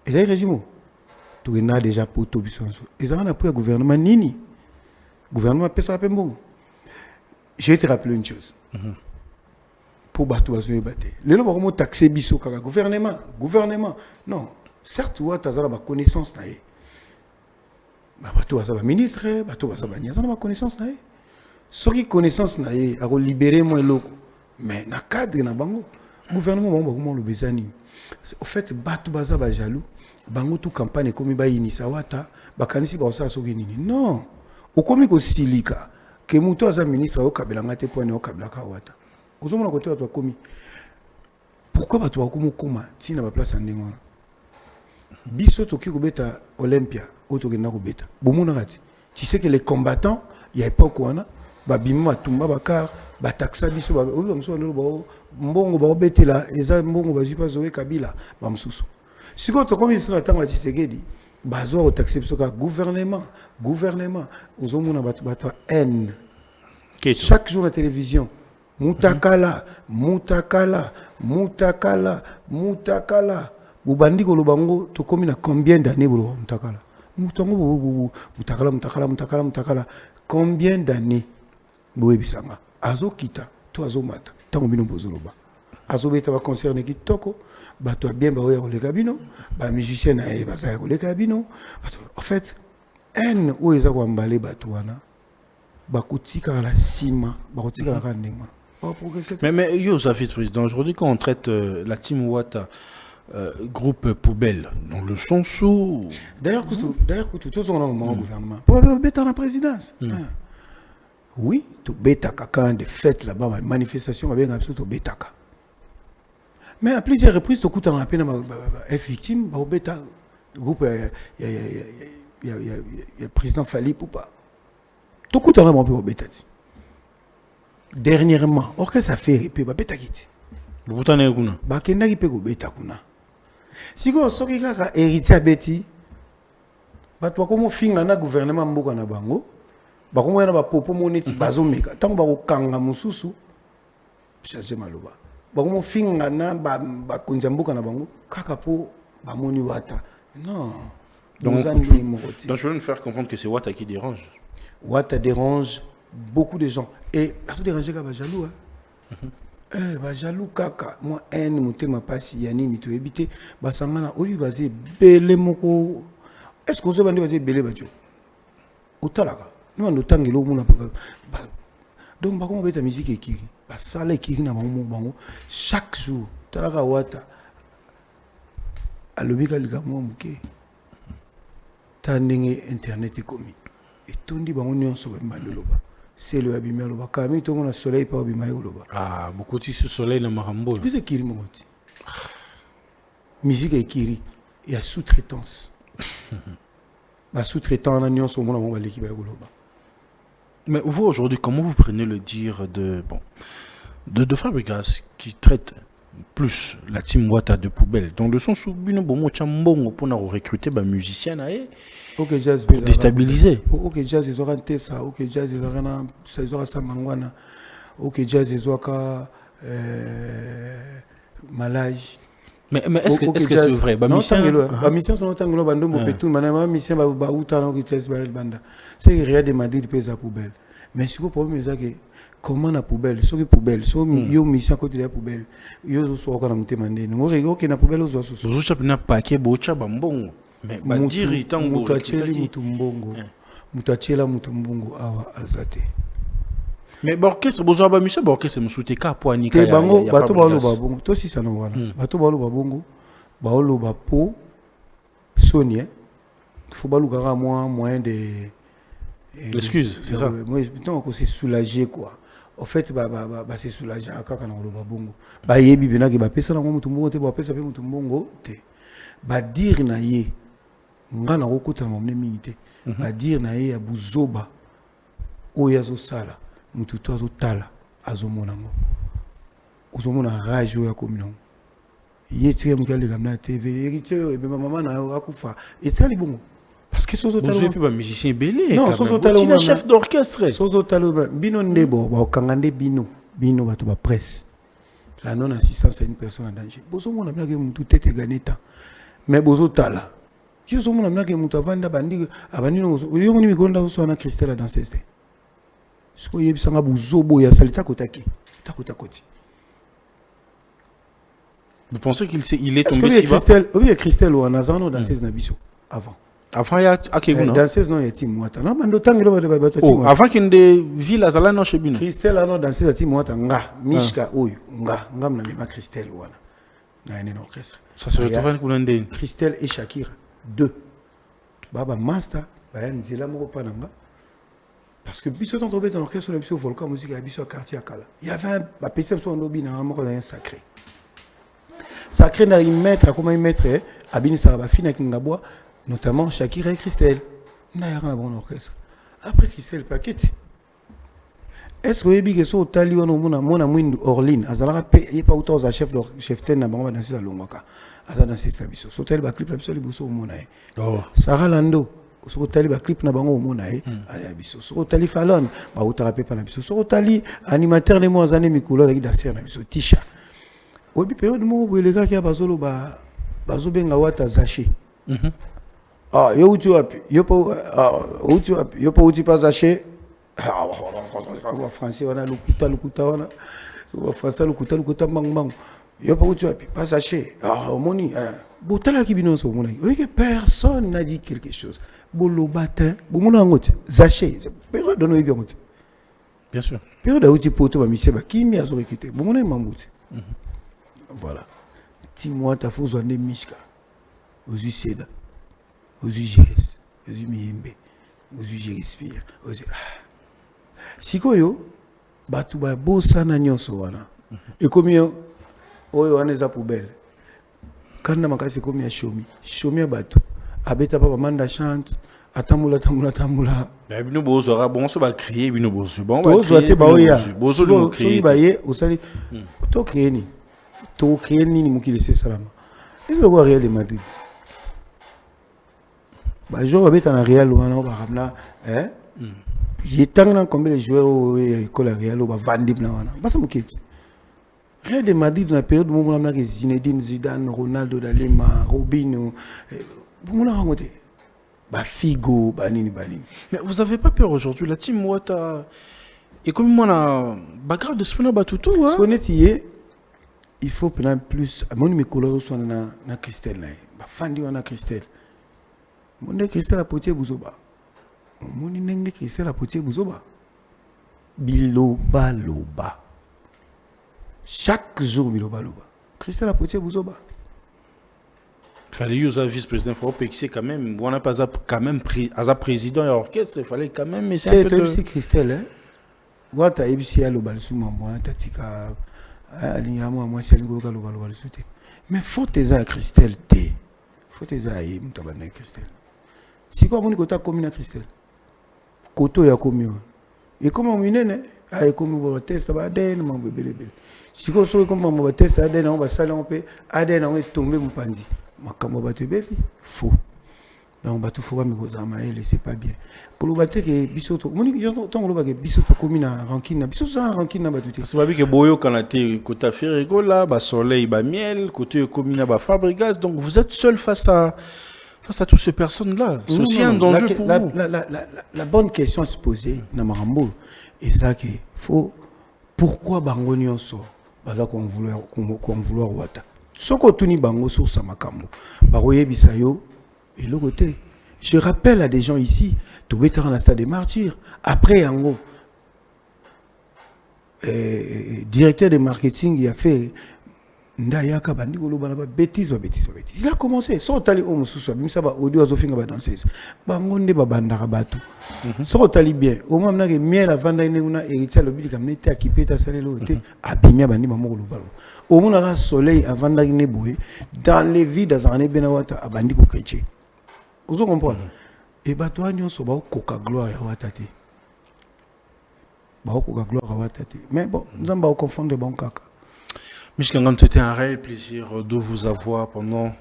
B: ezali régime tokenda déjà poto biso nyonso ezalaka na po ya gouvernement nini gouvernement apesaka mpe mbongo je vais te rappeler une chose pour bato bazoyeba te lelo bakomotaxe biso kaka gouvernement non certes wata aza na baconnaissance na ye bato baza baministre bato baza bani aza na baconnaissance na ye soki connaissance na ye akolibere mo eloko mais na cadre na bango gouvernement bango bakoma oloba eza nini au fait bato baza bajaloux bango tu campagne ekomi bayinisa wata bakanisi bakosala soki nini non okomi kosilika ke moto aza ministre ayokabelanga te mpo ane okabelaka wata ozomona kote bato bakomi pourquoi bato bakomi okoma ntina baplace ya ndenge wana biso toki kobeta olympia oyo tokenda kobeta bomonaka te tu sais que les combattants ya époque wana babima batumba bakar bataxa biso oyo bamosusu bandelo mbongo baobetela eza mbongo bazwi mpa zoe kabila bamosusu sikoyo tokomi biso na ntango ya Tshisekedi bazwa kotaxe biso kaka gouvernement ozomona bato ya haine chaque jour na télévision mutakala bubandi koloba ngo tokomi na combien d'années boloba mutakala combien d'années boyebisanga azokita to azomata ntango bino bozoloba azobeta baconcerne kitoko bato ya bien baoya koleka bino bamusicien na ye baza ya koleka bino en fait haine oyo eza koambale bato wana bakotikala na nsima bakotikala kaka ndenge wana
A: mais yo sa vice-président aujourd'hui quand on traite la team Wata groupe poubelle dans le sens où
B: d'ailleurs kutu tozonga na moment gouvernement pour beta na présidence oui to betaka quand de fête là-bas manifestation babenga biso to betaka mais à plusieurs reprises tokutana na pena victime ba beta groupe ya président Fali Poupa tokutana mo pe beta ti dernièrement orchestre affaire pe ba beta kiti
A: bokutana kuna
B: bakendaki pe ko beta kuna siko soki kaka héritier beti bato bakomo finga na gouvernement mboka na bango bakomo na bapopo moneti bazomeka tango bakokanga mosusu charge maloba bakomo finga na bakonzi mboka na bango kaka po bamoni wata non
A: donc je veux nous faire comprendre que c'est Wata qui dérange.
B: Wata dérange beaucoup de gens et tout déranger ka ba jaloux ba jaloux kaka moi haine motema pasi ya nini to ebité basangana oyi bazé belé moko est-ce que vous avez bazé belé bajo utalaka nous on tangelo mona donc ba ko beta musique ekiri ba sala ekiri na bango chaque jour talaka wata alobika likamwa muke tandenge internet ekomi etondi bango nyonso ba loba c'est le abimé loba kami to mona soleil pa abimé loba
A: beaucoup de soleil na marambo
B: vous ekiri moti musique ekiri et à sous-traitance ba sous-traitant na nyonso mona ba l'équipe ya loba.
A: Mais vous aujourd'hui comment vous prenez le dire de Fabregas qui traite plus la team Wata de poubelle. Dans le sens où bino bomo chambongo pour recruter des musiciens
B: Ok, jazz
A: pour déstabiliser.
B: Ok, jazz ils auront ça. Ok, jazz ils auront ça mangwana. Ok, jazz ils auront malage.
A: Mais est-ce que c'est vrai?
B: Non, mission sont autant global bando mo petu manama mission ba utana ko jazz banda. C'est rien de Madrid pèse à poubelle. Mais ce que problème c'est que comment la poubelle, ce que poubelle, so yo mission côté de la poubelle. Yo zo so ko na mtemande. Ngo rego ke na poubelle zo so.
A: Zo cha na paquet bocha bambongo. Mais ba dire itango
B: mutumbongo. Mutachela mutumbongo awa azate.
A: Mais borkes bozo ba mission borkes musute ka po anika
B: ya. Bango bato ba lo babongo. To si ça no wana. Bato ba lo babongo. Ba lo ba po Sonia. Faut ba lugara moyen de
A: l'excuse, c'est ça.
B: Moi plutôt qu'on s'est soulagé quoi. En fait c'est soulagé akaka na lo babongo. Ba yebi bina ke ba pesa na mutumbongo te ba pesa pe mutumbongo te. Ba dire na ye ngana kokota na momne mingi. Ba dire na ye ya buzoba oya zo sala. Mututo azotala azomona ngo uzomona rage ya komino yetike mukali kamna TV yekite ebe mama na akufa etali bongo parce que sozo talo
A: ba musicien belé
B: non sozo talo
A: na chef d'orchestre
B: sozo talo bino ndebo ba kangande bino bato ba presse la non assistance à une personne en danger bozo mona mna ke mutu tete ganeta mais bozo tala je mona mna ke mutu avanda bandi abandi no yo moni mikonda so na Christelle dans cette ce que y a buzobo ya salita kotaki takota koti.
A: Vous pensez qu'il est tombé si bas?
B: Oui, Christelle ou Anazano dans 16 nabiso avant.
A: Avant il y a Akeguna.
B: Dans 16 non il y a Timwata. Non mando tangelo ba
A: Timwata. Avant qu'il de ville azala no chebino.
B: Christelle ano dans 16 Timwata nga mishka oyo nga mna mema Christelle wana. Na ene orchestre.
A: Ça se retrouve kuna ndeni.
B: Christelle et Shakira 2. Baba master ba nzela moko pananga. Parce que biso tant tombé dans l'orchestre sur le biso volcan musique à biso quartier à Kala. Il y avait un petit son lobby na un sacré. Sacré na y mettre comment y mettre abini ça va fina kingabwa notamment Shakira et Christelle. Na y a un bon orchestre. Après Christelle paquet. Est-ce que yebi que so tali wana mona mwindu Orline azala pe y pas autant za chef ten na bango dans sa longwaka. Azana c'est ça biso. So tali ba clip la biso liboso mona. Oh. Sarah Lando soko tali ba clip na bango mona aya biso soko tali Fallon ba utarape pa na biso soko tali animateur les mois années mikolo avec danser na biso Tisha obi période mo bo le gars qui a bazolo ba bazobenga Wata Zaché yo uti wapi yo pa uti pa Zaché français wana lukuta wana so français lukuta bang yo pa uti wapi pa Zaché moni botala ki bino so mona oui que personne n'a dit quelque chose bolo batin bomona ngote Zaché période de no bien ngote
A: bien sûr
B: période où tu poto ba mise ba kimi azo rekite bomona mambuti voilà Timoa ta fozo ande mishka ozu seda ozu GS ozu miyembe ozu respire ozu sikoyo batu ba bosana nyonso wana ekomi oyo wana za poubelle kana makasi ekomi ya shomi ya batu abeta pa bamanda chante atambula
A: mais bino bozo ra bon so ba crier bino bozo bon
B: bozo ate ba oya
A: bozo lo
B: crier ba ye osali to créer ni mukile c'est salama ils ont quoi Real de Madrid ba joueur abeta na Real wana ba ramna yetanga combien de joueurs école Real ba vandi na wana basa muketi Real de Madrid na période où on a Zinedine Zidane, Ronaldo Dalema, Robinho, on a rencontré Figo, Banini.
A: Mais vous avez pas peur aujourd'hui la team Wata et comme moi na bagarre de Spina Batutu hein.
B: Il faut prendre plus mon micro soit na Christelle là. Ba fandi wana Christelle. Mon Christelle a potier buzoba. Mon nenge Christelle a potier buzoba. Biloba loba. Chaque jour, Biloba. Christelle a potier buzoba.
A: Fallait user vice-président, il faut que quand même, on n'a pas quand même président et orchestre, il fallait quand même essayer
B: un peu de... C'est Christelle, hein? Wata ebisi ya loba suma mwana tatika alinyama mwa selingo ka loba sute. Mais faut eza Christelle te. Faut eza yi mutabana Christelle. Si quoi moni kota komina Christelle. Koto ya komiwa. Et comment minene ay comme on va tester ba ADN mon bébé. Si ko so comme on va tester ADN on va sala on peut ADN on est tombé mon panzi. Makambo ba te bébé faux. Donc ba tout faut pas me kozama et c'est pas bien. Pour le battre que bisoto moni tant le battre bisoto komina rankina bisoto ça rankina ba tout.
A: C'est pas que boyo kanate kota ferigo là ba soleil ba miel côté komina ba fabrigas donc vous êtes seul face à toutes ces personnes là. C'est aussi un danger pour vous.
B: La bonne question à se poser na marambo et ça que faut pourquoi bango nyonso baza qu'on vouloir wata. Soko tuni bango sur sa makambo. Ba royebisa yo et le côté. Je rappelle à des gens ici, tu es dans la stade des martyrs. Après, en gros, directeur de marketing, il a fait Ndayaka Bandigolo Banaba bêtise. Il a commencé. Sans tali homme sous soi, ça va audio azofinga ba danser. Bangonde ba bandara batu. Sans tali bien. Au moment où miel la vanda ina héritier le bidi comme n'était équipé ta salle l'autre abimia bandi mamour le ballon. Au moment où soleil avant d'agner boué dans les vies dans un benawata abandi ko keche. Vous comprenez? Et bah toi nous sommes coca gloire à watate. Bah coca gloire à watate. Mais bon, nous allons pas confondre bon caca.
A: Michkangam, c'était un réel plaisir de vous avoir pendant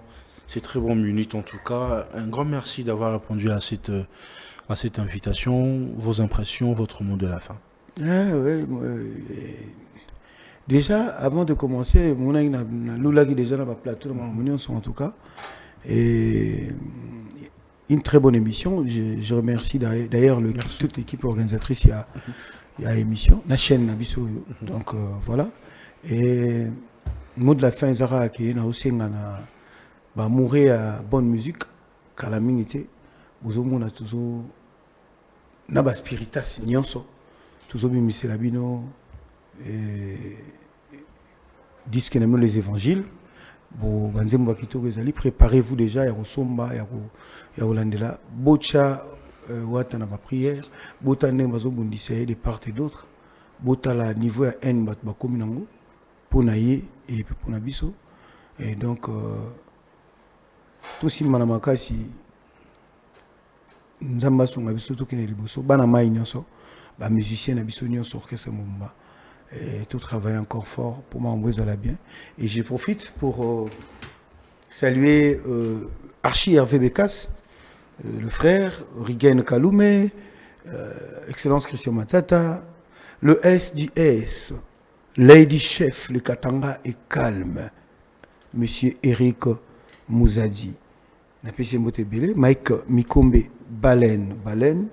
A: ces très bonnes minutes en tout cas. Un grand merci d'avoir répondu à cette invitation, vos impressions, votre mot de la fin.
B: Déjà, avant de commencer, mon ami Lula qui déjà dans le plateau de mon en tout cas. Et une très bonne émission. Je remercie d'ailleurs toute l'équipe organisatrice. Il y a émission, la chaîne Nabiso. Donc voilà. Et le mot de la fin, Zara, qui est aussi mourir à bonne musique, calamité. Vous avez toujours Naba Spiritas, Nyonso, toujours Mimissé Labino, disque les évangiles. Bon, préparez-vous déjà, il y a Somba, il y a Holandela, Bocha, Watana ma prière, Botane Mazobundissé de part et d'autre, Botala niveau à N, Batbakominango, Ponaye et puis Ponabiso. Et donc, tout si Manamaka, si Nzamba sont Abiso, tout qui est liboso, Banama Nyonso, musicien Abiso Nyonso, orchestre Mumba. Et tout travail encore fort pour m'envoyer à la bien. Et je profite pour saluer Archie Hervé Bekas, le frère, Rigen Kaloumé, Excellence Christian Matata, le S du S, Lady Chef, le Katanga est calme, Monsieur Eric Mouzadi, Mike Mikombe, Baleine,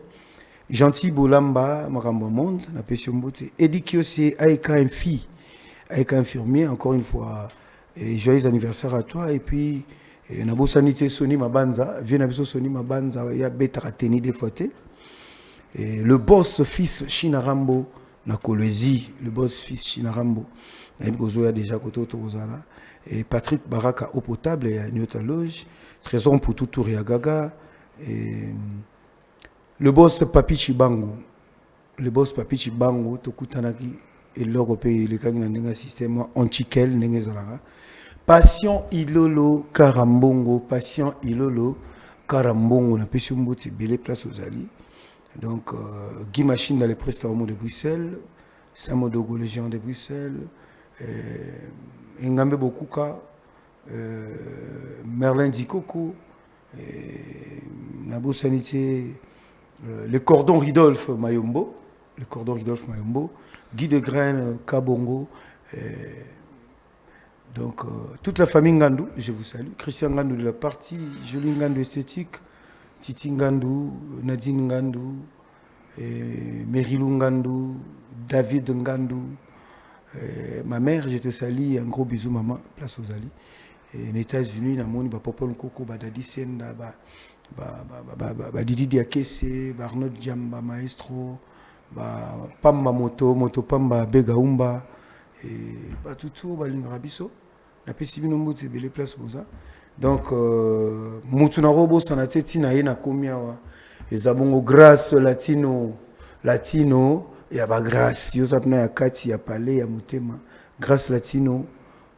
B: Gentil Bolamba, Maramba Monde, la Pession Beauté. Eddie Kiosé, Aïka infirmier, encore une fois, et joyeux anniversaire à toi. Et puis, Nabo Sanité Soni Mabanza, Viennabiso Soni Mabanza, il y a Betara Teni des fois. Le boss fils Chinarambo, Nakolezi, le boss fils Chinarambo, il y a déjà côté Autozala. Et Patrick Baraka, eau potable, et à Nyota Loge, Trésor pour tout tour et à Gaga. Et le boss Papi Chibango, Tokutanaki, et l'Européen, le Kagina Nenga système antiquel, Nengezalara. Passion Ilolo Karambongo, on a pu sur Mboti, Bélé Place aux Ali. Donc, Guy Machine dans les prestations de Bruxelles, Samodogo Légion de Bruxelles, Ngambe Bokuka, Merlin Dikoko, Nabo Sanité. Le cordon Ridolphe Mayombo, Guy de Graine Kabongo, donc toute la famille Ngandou, je vous salue. Christian Ngandou de la partie, Julie Ngandou esthétique, Titi Ngandou, Nadine Ngandou, Merilou Ngandou, David Ngandou, ma mère, je te salue, un gros bisou maman, place aux Ali. Et les États-Unis, na moni ba Popol Koko, ba Dadi Senda, Didi Diakese, Arnaud Djamba, Maestro, Pamba Moto Pamba Begaumba, et tout Balingrabiso, la Pessibino Mout, c'est belle place pour ça. Donc, Moutuna Robo, Sanateti, Naïna Komiawa, et Zabongo grâce latino, et à grâce, Yosapna Yakati, à Palais, ya Moutema, grâce latino,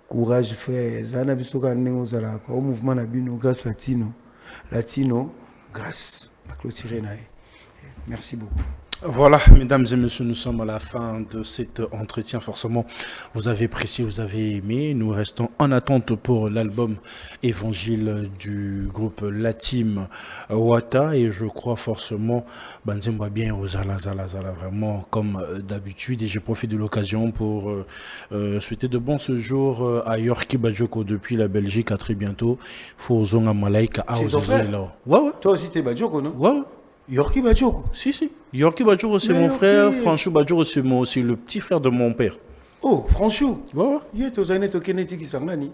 B: courage frère, Zana Bisoka Neozala, au mouvement Nabino, grâce latino, grâce à clôturer. Merci beaucoup.
A: Voilà, mesdames et messieurs, nous sommes à la fin de cet entretien. Forcément, vous avez apprécié, vous avez aimé. Nous restons en attente pour l'album Évangile du groupe La Team Wata. Et je crois forcément, Banzemba bien aux Zala, vraiment comme d'habitude. Et je profite de l'occasion pour souhaiter de bons séjours à Yorki Bajoko depuis la Belgique. À très bientôt. Fozonga Malaika
B: C'est ton frère?
A: Ouais, ouais.
B: Toi aussi, t'es Badioko, non?
A: Ouais, ouais.
B: Yorki Badioko.
A: Si. Yorki Bajoro, c'est
B: Mais
A: mon
B: Yorki.
A: frère. Franchou Bajoro, c'est le petit frère de mon père.
B: Oh, franchement.
A: Ouais, ouais.
B: Ye tozane tokeneti kisangani.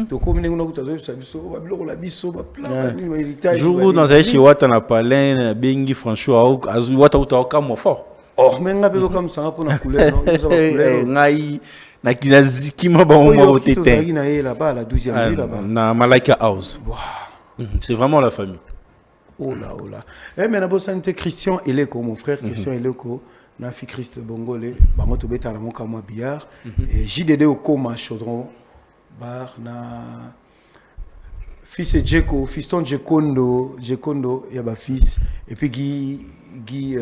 B: Tokomine kuna kutazo sabiso babiloko la biso ba plan ni héritage.
A: Jour où dans un chez Wata na palin, bengi Franchou, Wata Uta Okamo fort.
B: Oh, menga belo comme ça pour na couleur, non? Ils ont la couleur.
A: Ngai na kizaziki ma ba
B: Oh,
A: mo
B: Yorki
A: tete.
B: tozaki na ye là-bas la 12e ville là-bas.
A: Na Malaika House.
B: Waouh.
A: C'est vraiment la famille.
B: Oh là, oh là. Eh, mais d'abord, c'est Christian Eleko, mon frère, Christian Eleko, na fi Christ Bongole, bah, moi, tu bêta la mon kama billard, et JDD au coma chaudron, bar, na fils Djeko, fiston Djekondo, y a ba fils, et puis Guy,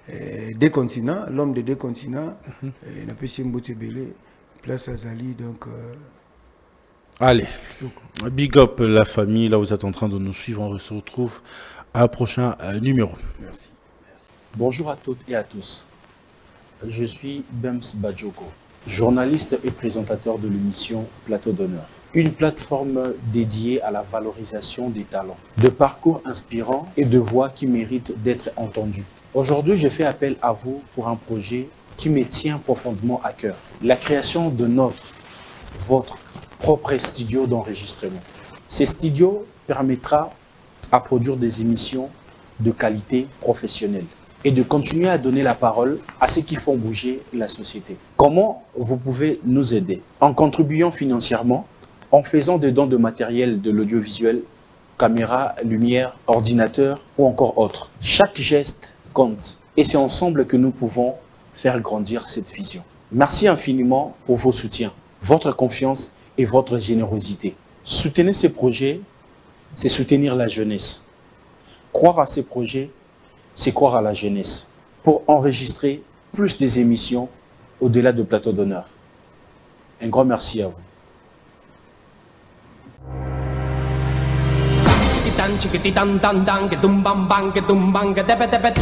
B: des continents, l'homme de deux continents, n'a pas si mbote belé, place Azali, donc.
A: Allez, big up la famille, là vous êtes en train de nous suivre, on se retrouve à un prochain numéro.
B: Merci.
C: Bonjour à toutes et à tous. Je suis Bems Bajoko, journaliste et présentateur de l'émission Plateau d'honneur, une plateforme dédiée à la valorisation des talents, de parcours inspirants et de voix qui méritent d'être entendues. Aujourd'hui, je fais appel à vous pour un projet qui me tient profondément à cœur, la création de votre propre studio d'enregistrement. Ce studio permettra à produire des émissions de qualité professionnelle et de continuer à donner la parole à ceux qui font bouger la société. Comment vous pouvez nous aider? En contribuant financièrement, en faisant des dons de matériel de l'audiovisuel, caméra, lumière, ordinateur ou encore autre. Chaque geste compte et c'est ensemble que nous pouvons faire grandir cette vision. Merci infiniment pour vos soutiens, votre confiance et votre générosité. Soutenir ces projets, c'est soutenir la jeunesse. Croire à ces projets, c'est croire à la jeunesse. Pour enregistrer plus des émissions au-delà de Plateau d'honneur. Un grand merci à vous.
D: Chiquitan, chiquititan, tan, tan, que tum, bam, bam, que tum, bam, que tepe, tepe.